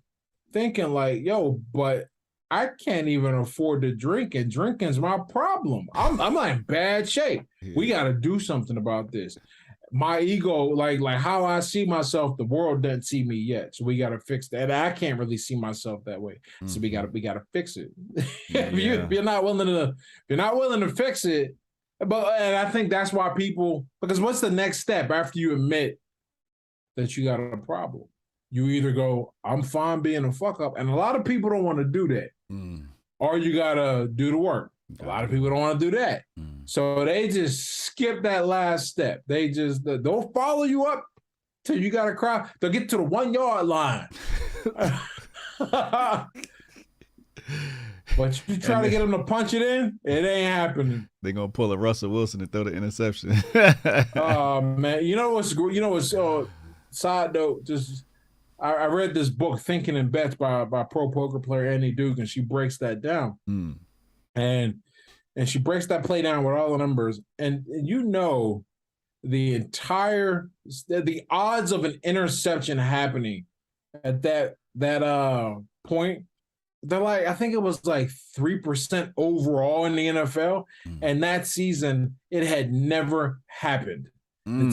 thinking like, but I can't even afford to drink, and drinking's my problem. I'm like in bad shape. We got to do something about this. My ego, like how I see myself, the world doesn't see me yet. So we got to fix that. I can't really see myself that way. So we got to fix it. If you're not willing to fix it, and I think that's why people, because what's the next step after you admit that you got a problem? You either go, I'm fine being a fuck up, and a lot of people don't want to do that. Or you gotta do the work. A lot of people don't want to do that. So they just skip that last step. They just don't follow you up till you gotta cry. They'll get to the 1 yard line. But you try to get them to punch it in, it ain't happening. They're gonna pull a Russell Wilson and throw the interception. Oh man, you know what's side note, just I read this book, Thinking in Bets, by pro poker player Annie Duke, and she breaks that down. And she breaks that play down with all the numbers. And you know the odds of an interception happening at that point, they're like, I think it was like 3% overall in the NFL. And that season, it had never happened. That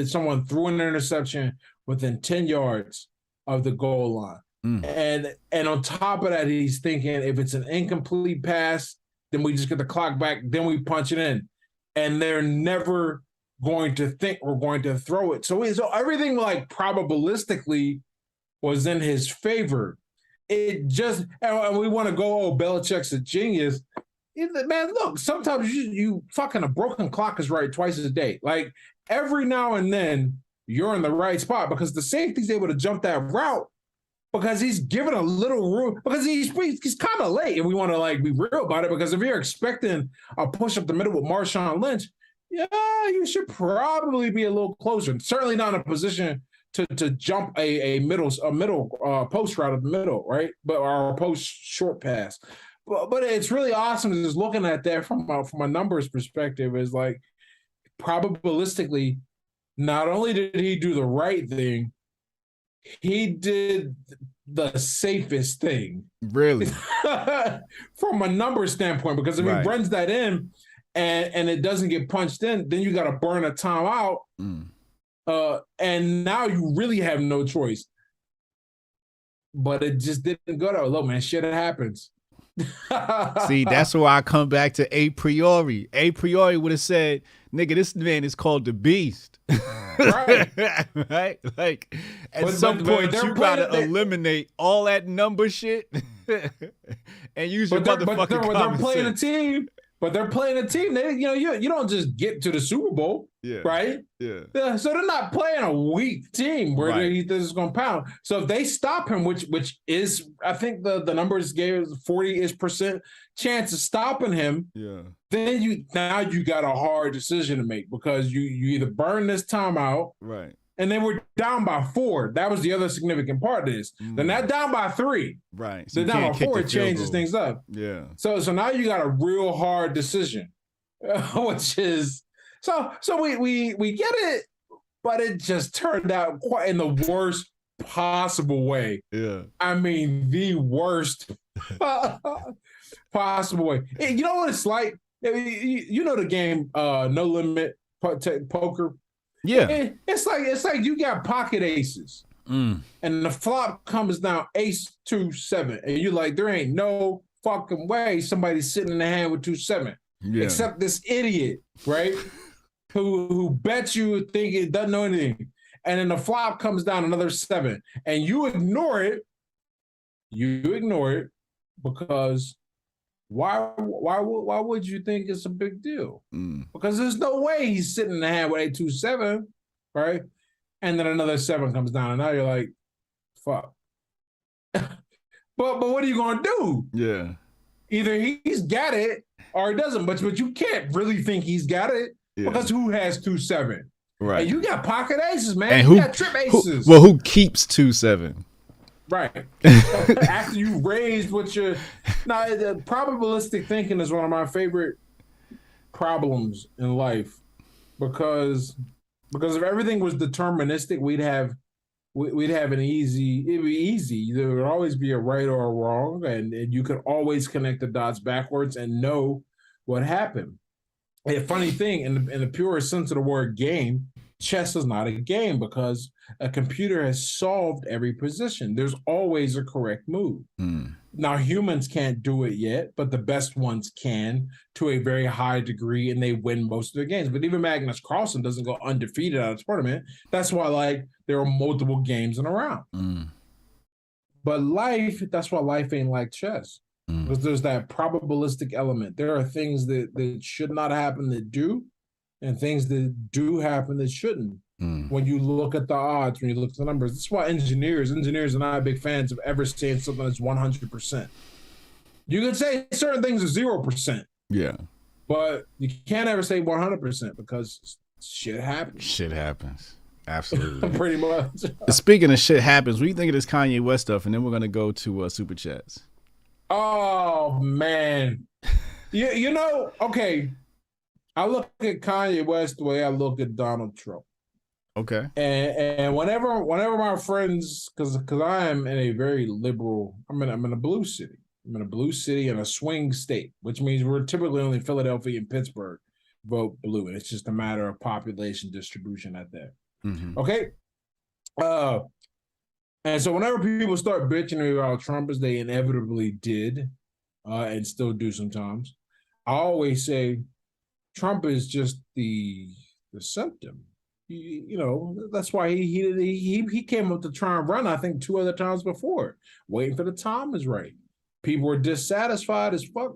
someone threw an interception within 10 yards of the goal line. And on top of that, he's thinking, if it's an incomplete pass, then we just get the clock back, then we punch it in. And they're never going to think we're going to throw it. So everything like probabilistically was in his favor. It just, and we want to go, Belichick's a genius. Man, look, sometimes you fucking a broken clock is right twice a day. Like every now and then you're in the right spot because the safety's able to jump that route because he's given a little room, because he's kind of late, and we want to like be real about it, because if you're expecting a push up the middle with Marshawn Lynch, yeah, you should probably be a little closer. Certainly not in a position to jump a middle post route of the middle, right? But our post short pass. But it's really awesome just looking at that from a numbers perspective. Is like probabilistically, not only did he do the right thing, he did the safest thing. Really? From a number standpoint, because if he runs that in and it doesn't get punched in, then you got to burn a timeout. And now you really have no choice. But it just didn't go there. Look, man, shit happens. See, that's where I come back to a priori. A priori would have said, nigga, this man is called the Beast. Right. Right? Like, at some point, you got to eliminate all that number shit and use your motherfucking common they're playing sense. a team. But they're playing a team. They, you don't just get to the Super Bowl, right? Yeah. So they're not playing a weak team where they're just going to pound. So if they stop him, which is, I think the numbers gave 40% chance of stopping him. Yeah. Then you got a hard decision to make, because you either burn this timeout, right? And then we're down by 4. That was the other significant part of this. They're not down by 3. Right. So they're down by 4. It changes things up. Yeah. So now you got a real hard decision, which is so we get it, but it just turned out quite in the worst possible way. Yeah. I mean, the worst possible way. You know what it's like? You know the game No Limit Poker. Yeah, it's like you got pocket aces, and the flop comes down ace 2-7, and you're like, there ain't no fucking way somebody's sitting in the hand with 2-7, except this idiot, right? who bets you think it doesn't know anything, and then the flop comes down another 7, and you ignore it. You ignore it because. Why would you think it's a big deal? Because there's no way he's sitting in the hand with 8-2-7, right? And then another 7 comes down, and now you're like, fuck. but what are you gonna do? Yeah. Either he's got it or he doesn't, but you can't really think he's got it because who has 2-7? Right. And you got pocket aces, man. And you got trip aces. Who keeps 2-7? Right. After you raised what the probabilistic thinking is one of my favorite problems in life, because if everything was deterministic, we'd have an it'd be easy. There would always be a right or a wrong, and you could always connect the dots backwards and know what happened. A funny thing, in the purest sense of the word game, chess is not a game because a computer has solved every position. There's always a correct move. Now, humans can't do it yet, but the best ones can to a very high degree, and they win most of their games. But even Magnus Carlsen doesn't go undefeated out of the tournament. That's why, like, there are multiple games in a round. But life, that's why life ain't like chess. Because there's that probabilistic element. There are things that should not happen that do, and things that do happen that shouldn't. When you look at the odds, when you look at the numbers, that's why engineers are not big fans of ever saying something that's 100%. You can say certain things are 0%. Yeah. But you can't ever say 100% because shit happens. Shit happens. Absolutely. Pretty much. Speaking of shit happens, what do you think of this Kanye West stuff? And then we're going to go to Super Chats. Oh, man. You know, okay. I look at Kanye West the way I look at Donald Trump. Okay. And whenever my friends, because I am in a very liberal, I'm in a blue city. I'm in a blue city in a swing state, which means we're typically only Philadelphia and Pittsburgh vote blue. And it's just a matter of population distribution at that. Okay. And so whenever people start bitching about Trump, as they inevitably did, and still do sometimes, I always say Trump is just the symptom. You know, that's why he came up to try and run, I think, 2 other times before, waiting for the time is right. People were dissatisfied as fuck.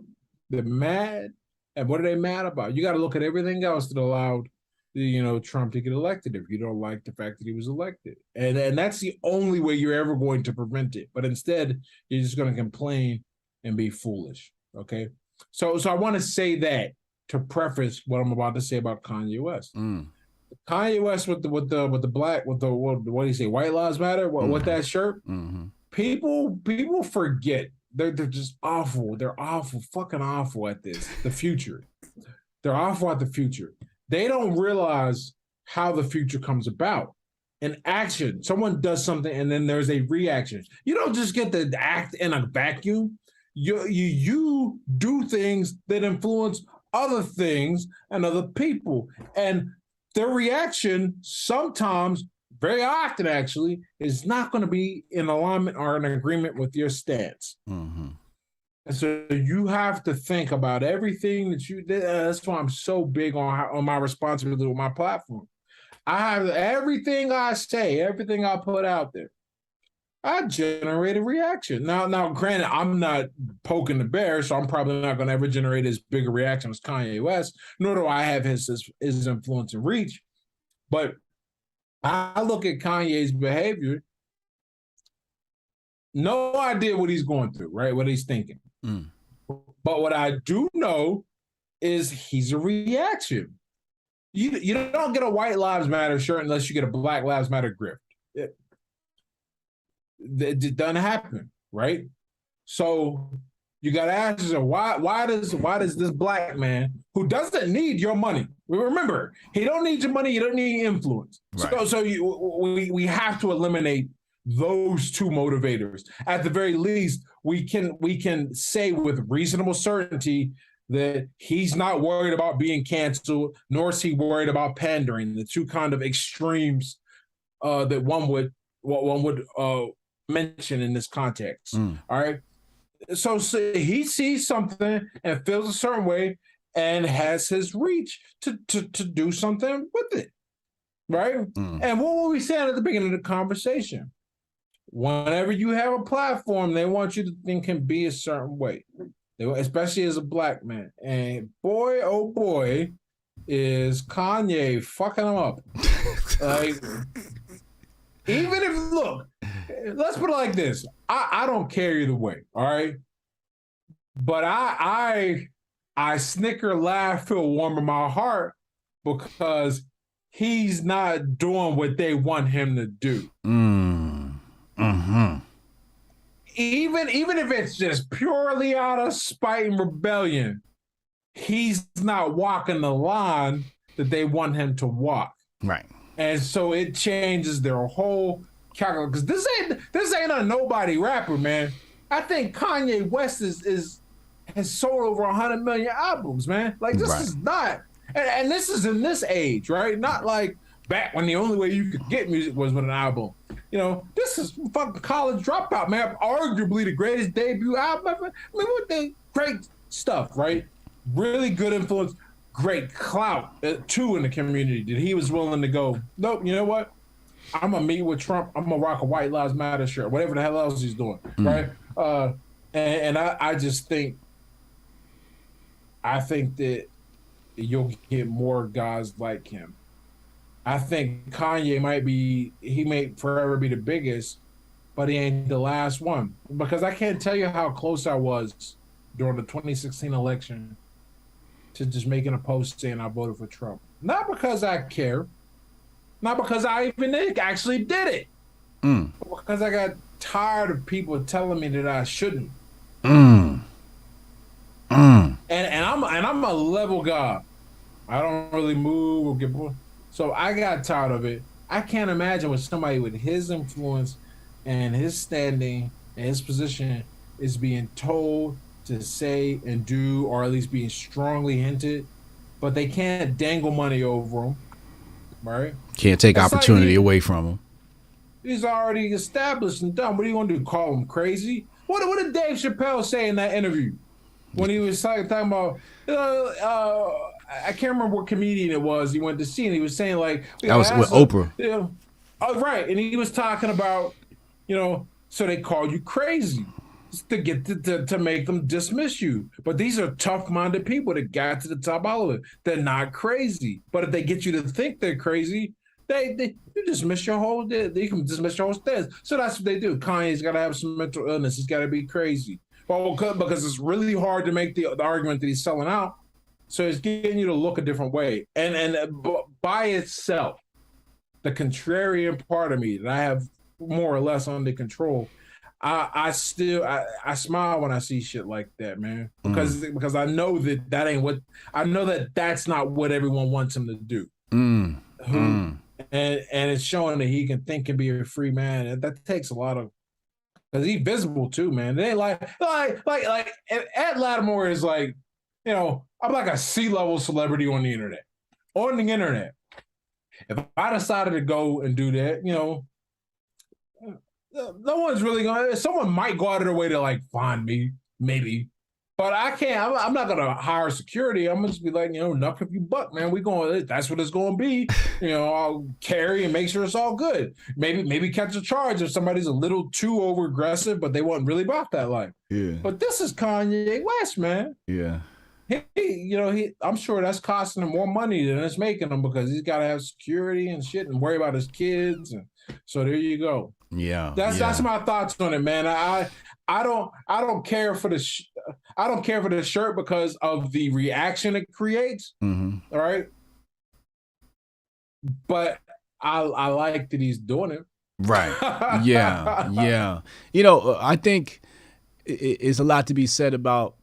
They're mad. And what are they mad about? You got to look at everything else that allowed, you know, Trump to get elected if you don't like the fact that he was elected. And that's the only way you're ever going to prevent it. But instead, you're just going to complain and be foolish. Okay? So I want to say that to preface what I'm about to say about Kanye West. Kanye West with the black, what do you say, White Lives Matter, with that shirt. People forget they're just awful. They're awful, fucking awful at this. The future, they're awful at the future. They don't realize how the future comes about. An action, someone does something, and then there's a reaction. You don't just get to act in a vacuum. You do things that influence other things and other people, and their reaction sometimes, very often actually, is not going to be in alignment or in agreement with your stance. And so you have to think about everything that you did. That's why I'm so big on my responsibility with my platform. I have everything I say, everything I put out there, I generate a reaction. Now, granted, I'm not poking the bear, so I'm probably not going to ever generate as big a reaction as Kanye West, nor do I have his influence and reach. But I look at Kanye's behavior, no idea what he's going through, right? What he's thinking. But what I do know is he's a reaction. You don't get a White Lives Matter shirt unless you get a Black Lives Matter grift. It doesn't happen, right? So you got to ask yourself, why does this black man who doesn't need your money? Remember, he don't need your money. You don't need influence. Right. So we have to eliminate those two motivators. At the very least, we can say with reasonable certainty that he's not worried about being canceled, nor is he worried about pandering. The two kind of extremes that one would mention in this context. All right. So he sees something and feels a certain way and has his reach to do something with it. Right. And what were we saying at the beginning of the conversation? Whenever you have a platform, they want you to think and be a certain way, especially as a black man. And boy, oh boy, is Kanye fucking them up. Like, even if, look, let's put it like this. I don't care either way, all right? But I snicker, laugh, feel warm in my heart because he's not doing what they want him to do. Even if it's just purely out of spite and rebellion, he's not walking the line that they want him to walk. Right. And so it changes their whole calculus. Because this ain't a nobody rapper, man. I think Kanye West has sold over 100 million albums, man. Like, this is not, and this is in this age, right? Not like back when the only way you could get music was with an album. You know, this is fucking College Dropout, man. Arguably the greatest debut album ever. I mean, what the great stuff, right? Really good influence, great clout, too, in the community that he was willing to go, nope, you know what? I'm going to meet with Trump. I'm going to rock a White Lives Matter shirt, whatever the hell else he's doing, right? And I just think, that you'll get more guys like him. I think Kanye he may forever be the biggest, but he ain't the last one. Because I can't tell you how close I was during the 2016 election to just making a post saying I voted for Trump. Not because I care, not because I even actually did it, but because I got tired of people telling me that I shouldn't. And I'm a level guy. I don't really move or get bored. So I got tired of it. I can't imagine with somebody with his influence and his standing and his position is being told to say and do, or at least being strongly hinted, but they can't dangle money over him, right? Can't take opportunity away from him. He's already established and done. What are you going to do, call him crazy? What did Dave Chappelle say in that interview? When he was talking about, I can't remember what comedian it was he went to see, and he was saying like, that was with Oprah. Oh, right, and he was talking about, so they call you crazy to get to make them dismiss you. But these are tough-minded people that got to the top of all of it. They're not crazy, but if they get you to think they're crazy, you dismiss your whole. They can dismiss your whole stance. So that's what they do. Kanye's got to have some mental illness. He's got to be crazy. Well, because it's really hard to make the argument that he's selling out. So it's getting you to look a different way. And by itself, the contrarian part of me that I have more or less under control, I smile when I see shit like that, man. Because I know that ain't what, I know that's not what everyone wants him to do. And it's showing that he can think and be a free man. And that takes a lot of, because he's visible too, man. They ain't like Ed Latimore is like, I'm like a C-level celebrity on the internet. On the internet. If I decided to go and do that, no one's really going to, someone might go out of their way to like find me, maybe. But I can't, I'm not going to hire security. I'm going to just be like, knuck if you buck, man. That's what it's going to be. I'll carry and make sure it's all good. Maybe catch a charge if somebody's a little too over aggressive, but they wasn't really about that life. Yeah. But this is Kanye West, man. Yeah. I'm sure that's costing him more money than it's making him, because he's got to have security and shit and worry about his kids. And so there you go. Yeah. That's my thoughts on it, man. I don't care for the shirt because of the reaction it creates. All right. But I like that he's doing it. Right. Yeah. I think it's a lot to be said about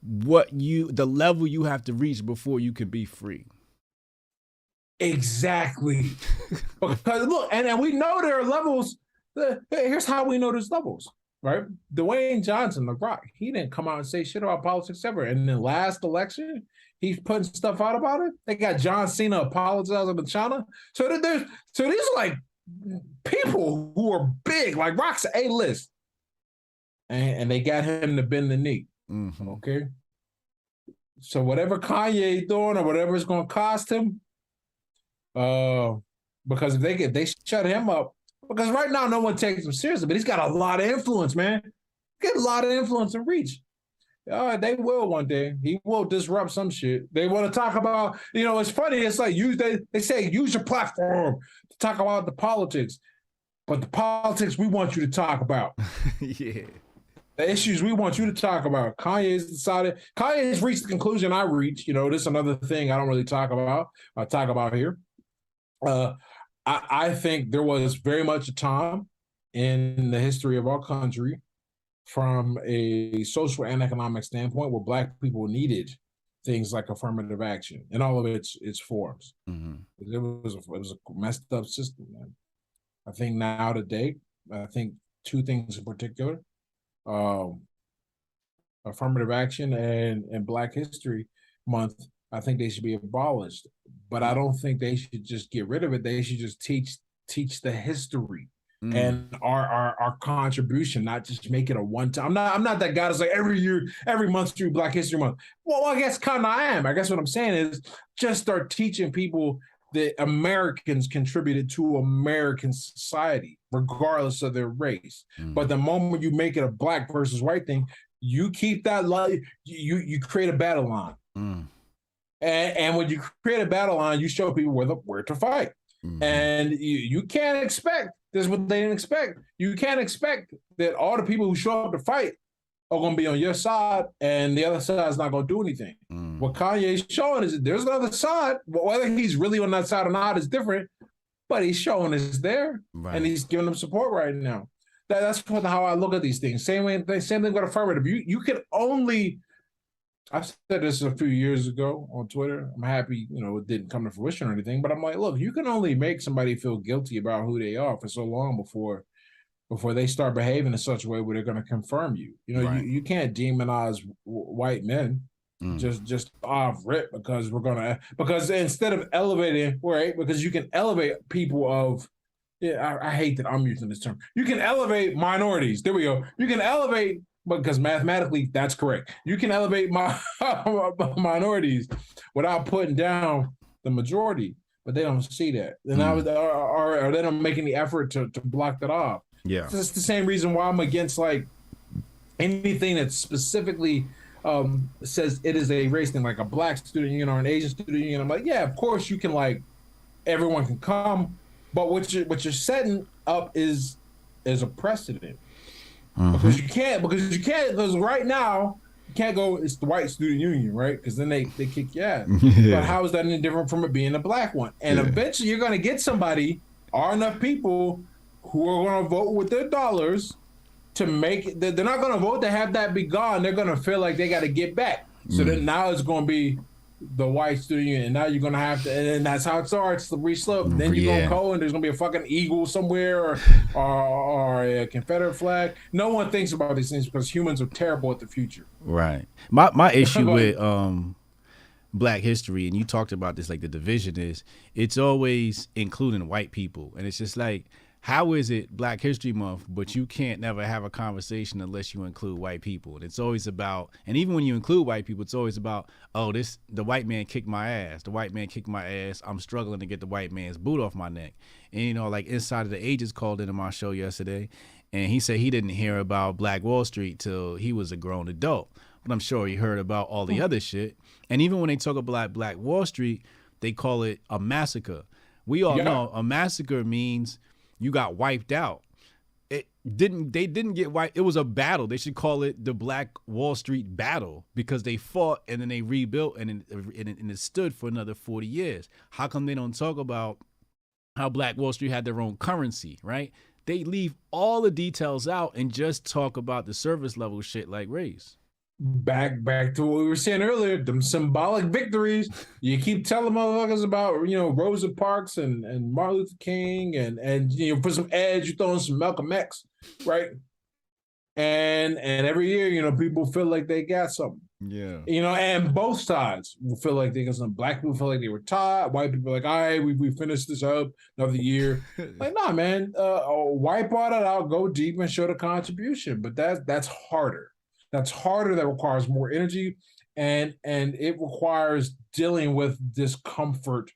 the level you have to reach before you can be free. Exactly. Because look, and we know there are levels. Here's how we know there's levels, right? Dwayne Johnson, The Rock, he didn't come out and say shit about politics ever. And in the last election, he's putting stuff out about it. They got John Cena apologizing to China. So these are like people who are big, like Rock's A-list. And they got him to bend the knee. Okay. So whatever Kanye doing or whatever it's going to cost him, because if they shut him up, because right now no one takes him seriously, but he's got a lot of influence, man. Get a lot of influence and reach. They will one day. He will disrupt some shit. They want to talk about, it's funny. It's like they say use your platform to talk about the politics, but the politics we want you to talk about. Yeah. The issues we want you to talk about. Kanye's reached the conclusion I reached. This is another thing I don't really talk about. I talk about here. I think there was very much a time in the history of our country, from a social and economic standpoint, where Black people needed things like affirmative action in all of its forms. It was a messed up system, man. I think now today, two things in particular. Affirmative action and Black History Month I think they should be abolished. But I don't think they should just get rid of it. They should just teach the history and our contribution, not just make it a one time. I'm not that guy that's like every year, every month through Black History Month. Well, I guess kind of I am. I guess what I'm saying is just start teaching people that Americans contributed to American society, regardless of their race. But the moment you make it a black versus white thing, you keep that you create a battle line. And when you create a battle line, you show people where to fight. And you can't expect, this is what they didn't expect. You can't expect that all the people who show up to fight are going to be on your side and the other side is not going to do anything. What Kanye's showing is that there's another side. Whether he's really on that side or not is different, but he's showing it's there and he's giving them support right now. That's how I look at these things. Same thing with affirmative. You can only, I said this a few years ago on Twitter. I'm happy, it didn't come to fruition or anything, but I'm like, look, you can only make somebody feel guilty about who they are for so long before they start behaving in such a way where they're going to confirm you. You can't demonize white men just off rip because instead of elevating, right? Because you can elevate people of, I hate that I'm using this term. You can elevate minorities. There we go. You can elevate, because mathematically that's correct. You can elevate minorities without putting down the majority, but they don't see that. And or they don't make any effort to block that off. Yeah. So it's the same reason why I'm against like anything that specifically says it is a race thing, like a black student union or an Asian student union. I'm like, yeah, of course you can, like, everyone can come, but what you're setting up is a precedent. Because you can't because right now you can't go, it's the white student union, right? Because then they kick your ass. But how is that any different from it being a black one? And eventually you're going to get somebody or enough people who are going to vote with their dollars to make it. They're not going to vote to have that be gone. They're going to feel like they got to get back. So then now it's going to be the white student union, and now you're going to have to, and that's how it starts, the slippery slope. Then you're going to go and there's going to be a fucking eagle somewhere or a Confederate flag. No one thinks about these things because humans are terrible at the future. Right. My issue with Black history, and you talked about this, like the division is, it's always including white people. And it's just like, how is it Black History Month, but you can't never have a conversation unless you include white people? And it's always about, and even when you include white people, it's always about, the white man kicked my ass. The white man kicked my ass. I'm struggling to get the white man's boot off my neck. And, like Inside of the Ages called into my show yesterday, and he said he didn't hear about Black Wall Street till he was a grown adult. But I'm sure he heard about all the other shit. And even when they talk about Black Wall Street, they call it a massacre. We all know a massacre means you got wiped out. They didn't get wiped. It was a battle. They should call it the Black Wall Street battle, because they fought and then they rebuilt and it stood for another 40 years. How come they don't talk about how Black Wall Street had their own currency, right? They leave all the details out and just talk about the surface level shit like race. Back to what we were saying earlier, them symbolic victories. You keep telling motherfuckers about, Rosa Parks and Martin Luther King and for some edge, you throw in some Malcolm X, right? And every year, people feel like they got something. Yeah. And both sides will feel like they got something. Black people feel like they were tired. White people are like, all right, we finished this up another year. Like, nah, man, wipe all that out, go deep and show the contribution. But that's harder. That's harder. That requires more energy, and it requires dealing with discomfort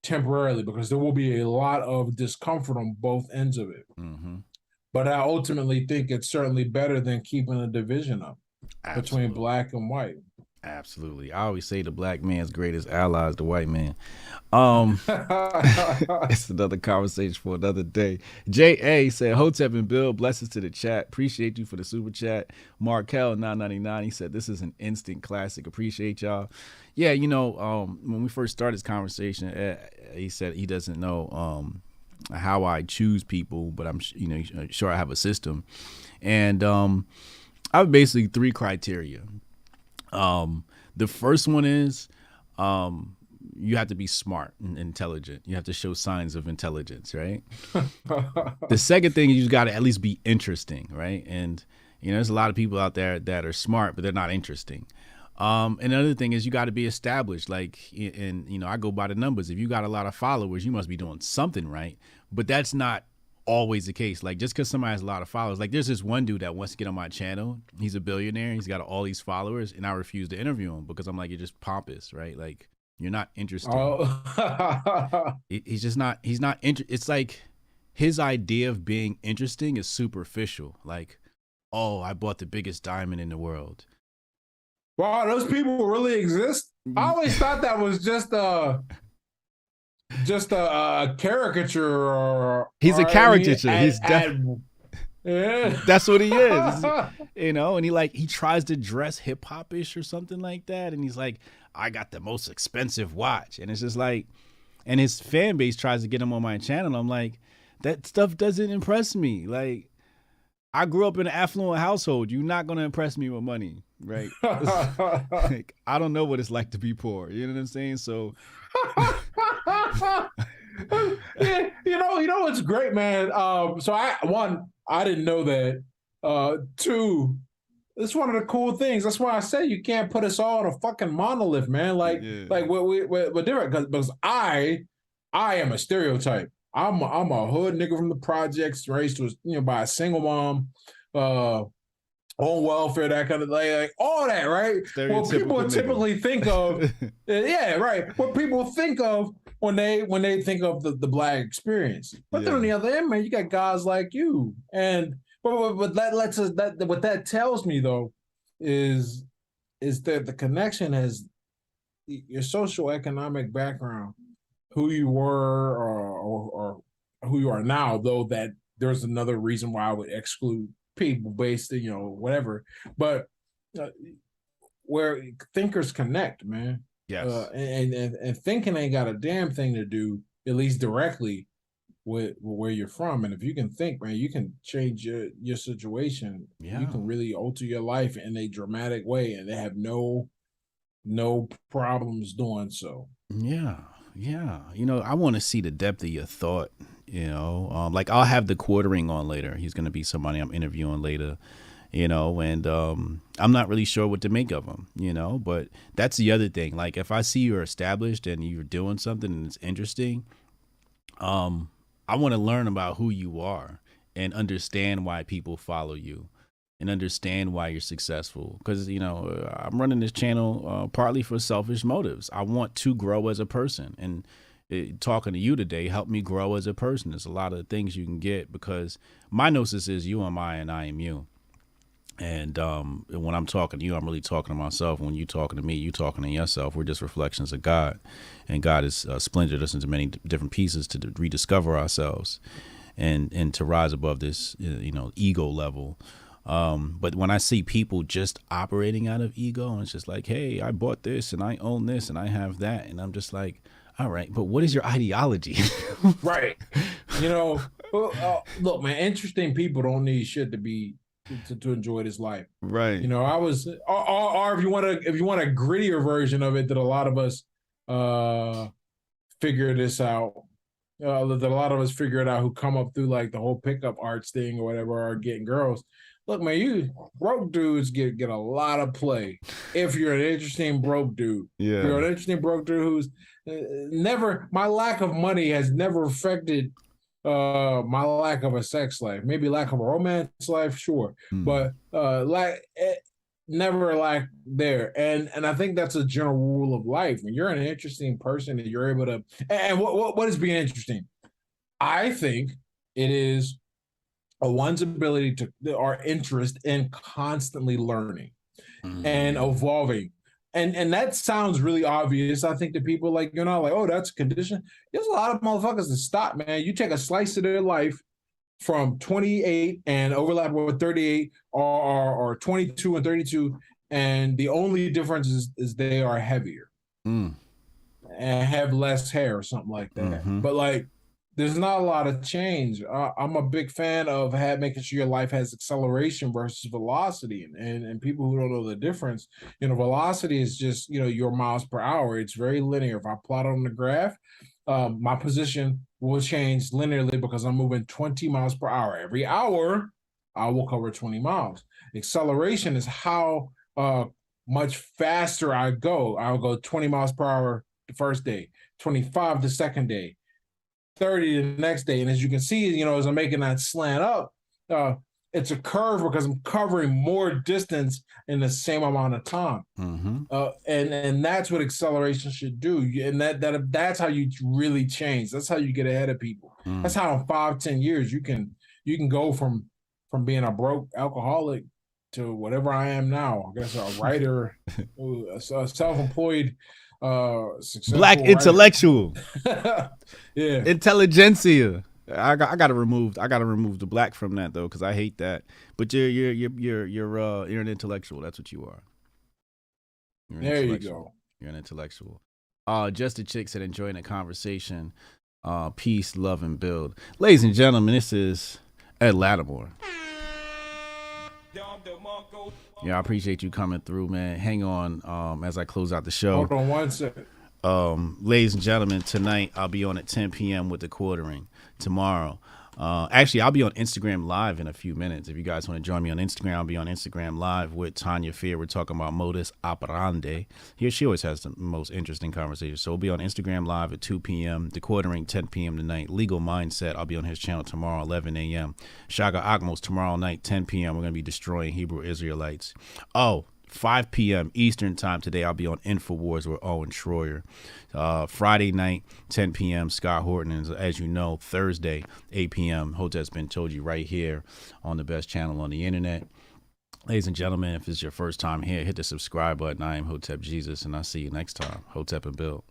temporarily, because there will be a lot of discomfort on both ends of it. But I ultimately think it's certainly better than keeping a division up between black and white. Absolutely. I always say the black man's greatest ally is the white man. It's another conversation for another day. J.A. said, Hotep and Bill, blessings to the chat. Appreciate you for the super chat. Markel 999, he said, this is an instant classic. Appreciate y'all. Yeah, when we first started this conversation, he said he doesn't know how I choose people, but I'm sure I have a system. And I have basically 3 criteria. The first one is you have to be smart and intelligent. You have to show signs of intelligence, right? The second thing, you just got to at least be interesting, right? And there's a lot of people out there that are smart, but they're not interesting. And another thing is you got to be established. Like, and I go by the numbers. If you got a lot of followers, you must be doing something right. But that's not always the case. Like, just because somebody has a lot of followers, like there's this one dude that wants to get on my channel. He's a billionaire. He's got all these followers, and I refuse to interview him because I'm like, you're just pompous, right? Like, you're not interested. Oh. He's just not. He's not. It's like his idea of being interesting is superficial. Like, oh, I bought the biggest diamond in the world. Wow, those people really exist? I always thought that was just a caricature. He's a caricature. He's definitely. Yeah. That's what he is. And he tries to dress hip hop-ish or something like that. And he's like, I got the most expensive watch. And it's just like, and his fan base tries to get him on my channel. I'm like, that stuff doesn't impress me. Like, I grew up in an affluent household. You're not going to impress me with money, right? Like, I don't know what it's like to be poor. You know what I'm saying? So, yeah, what's great, man. So I didn't know that. Two, it's one of the cool things. That's why I say you can't put us all on a fucking monolith, man. Like we're different because I am a stereotype. I'm a hood nigga from the projects, raised by a single mom, on welfare, that kind of like all that, right? What people typically think of, yeah, right. What people think of when they think of the Black experience. But then on the other end, man, you got guys like you, and but that lets us what that tells me though is that the connection has your social economic background, who you were or who you are now, though that there's another reason why I would exclude people based whatever, but where thinkers connect, man. yes. And thinking ain't got a damn thing to do, at least directly, with where you're from. And if you can think, man, you can change your situation. You can really alter your life in a dramatic way, and they have no problems doing so. Yeah. I want to see the depth of your thought. Like I'll have the quartering on later. He's going to be somebody I'm interviewing later. And I'm not really sure what to make of him. But that's the other thing. Like if I see you're established and you're doing something and it's interesting, I want to learn about who you are and understand why people follow you and understand why you're successful. Because, I'm running this channel partly for selfish motives. I want to grow as a person. And talking to you today helped me grow as a person. There's a lot of things you can get because my gnosis is you am I and I am you. And when I'm talking to you, I'm really talking to myself. When you're talking to me, you're talking to yourself. We're just reflections of God. And God has splintered us into many different pieces to rediscover ourselves and to rise above this, ego level. But when I see people just operating out of ego, and it's just like, hey, I bought this and I own this and I have that. And I'm just like, all right, but what is your ideology? Right. Look, man, interesting people don't need shit to be to enjoy this life. Right. I was, or if you want a grittier version of it, that a lot of us figure this out. That a lot of us figure it out who come up through like the whole pickup arts thing or whatever, or getting girls. Look, man, you broke dudes get a lot of play if you're an interesting broke dude. Yeah. If you're an interesting broke dude who's my lack of money has never affected my lack of a sex life. Maybe lack of a romance life, sure. But never lack there. And I think that's a general rule of life. When you're an interesting person and you're able to, and what is being interesting? I think it is one's ability our interest in constantly learning and evolving. And that sounds really obvious. I think to people like, oh, that's a condition. There's a lot of motherfuckers that stop, man. You take a slice of their life from 28 and overlap with 38 or 22 and 32, and the only difference is they are heavier and have less hair or something like that. But like, there's not a lot of change. I'm a big fan of making sure your life has acceleration versus velocity. And people who don't know the difference, velocity is just, your miles per hour. It's very linear. If I plot on the graph, my position will change linearly because I'm moving 20 miles per hour. Every hour, I will cover 20 miles. Acceleration is how much faster I go. I'll go 20 miles per hour the first day, 25 the second day, 30 the next day. And as you can see, you know, as I'm making that slant up, it's a curve because I'm covering more distance in the same amount of time. Mm-hmm. And that's what acceleration should do. And that's how you really change. That's how you get ahead of people. That's how in 5-10 years you can go from being a broke alcoholic to whatever I am now. I guess a writer, a self-employed, Black successful intellectual. Yeah. Intelligentsia. I gotta remove the black from that though, because I hate that. But you're an intellectual. That's what you are. There you go. You're an intellectual. Just a chick said enjoying the conversation. Peace, love, and build. Ladies and gentlemen, this is Ed Latimore. Yeah, I appreciate you coming through, man. Hang on as I close out the show. Hold on one second. Ladies and gentlemen, tonight I'll be on at 10 p.m. with the quartering. Tomorrow, actually, I'll be on Instagram Live in a few minutes. If you guys want to join me on Instagram, I'll be on Instagram Live with Tanya Fear. We're talking about modus operandi. She always has the most interesting conversations. So we'll be on Instagram Live at 2 p.m. The quartering, 10 p.m. tonight. Legal Mindset, I'll be on his channel tomorrow, 11 a.m. Shaga Agmos tomorrow night, 10 p.m. We're going to be destroying Hebrew Israelites. 5 p.m. Eastern time today, I'll be on InfoWars with Owen Schroyer. Friday night, 10 p.m. Scott Horton. And as you know, Thursday, 8 p.m. Hotep's been told you right here on the best channel on the internet. Ladies and gentlemen, if it's your first time here, hit the subscribe button. I am Hotep Jesus, and I'll see you next time. Hotep and Bill.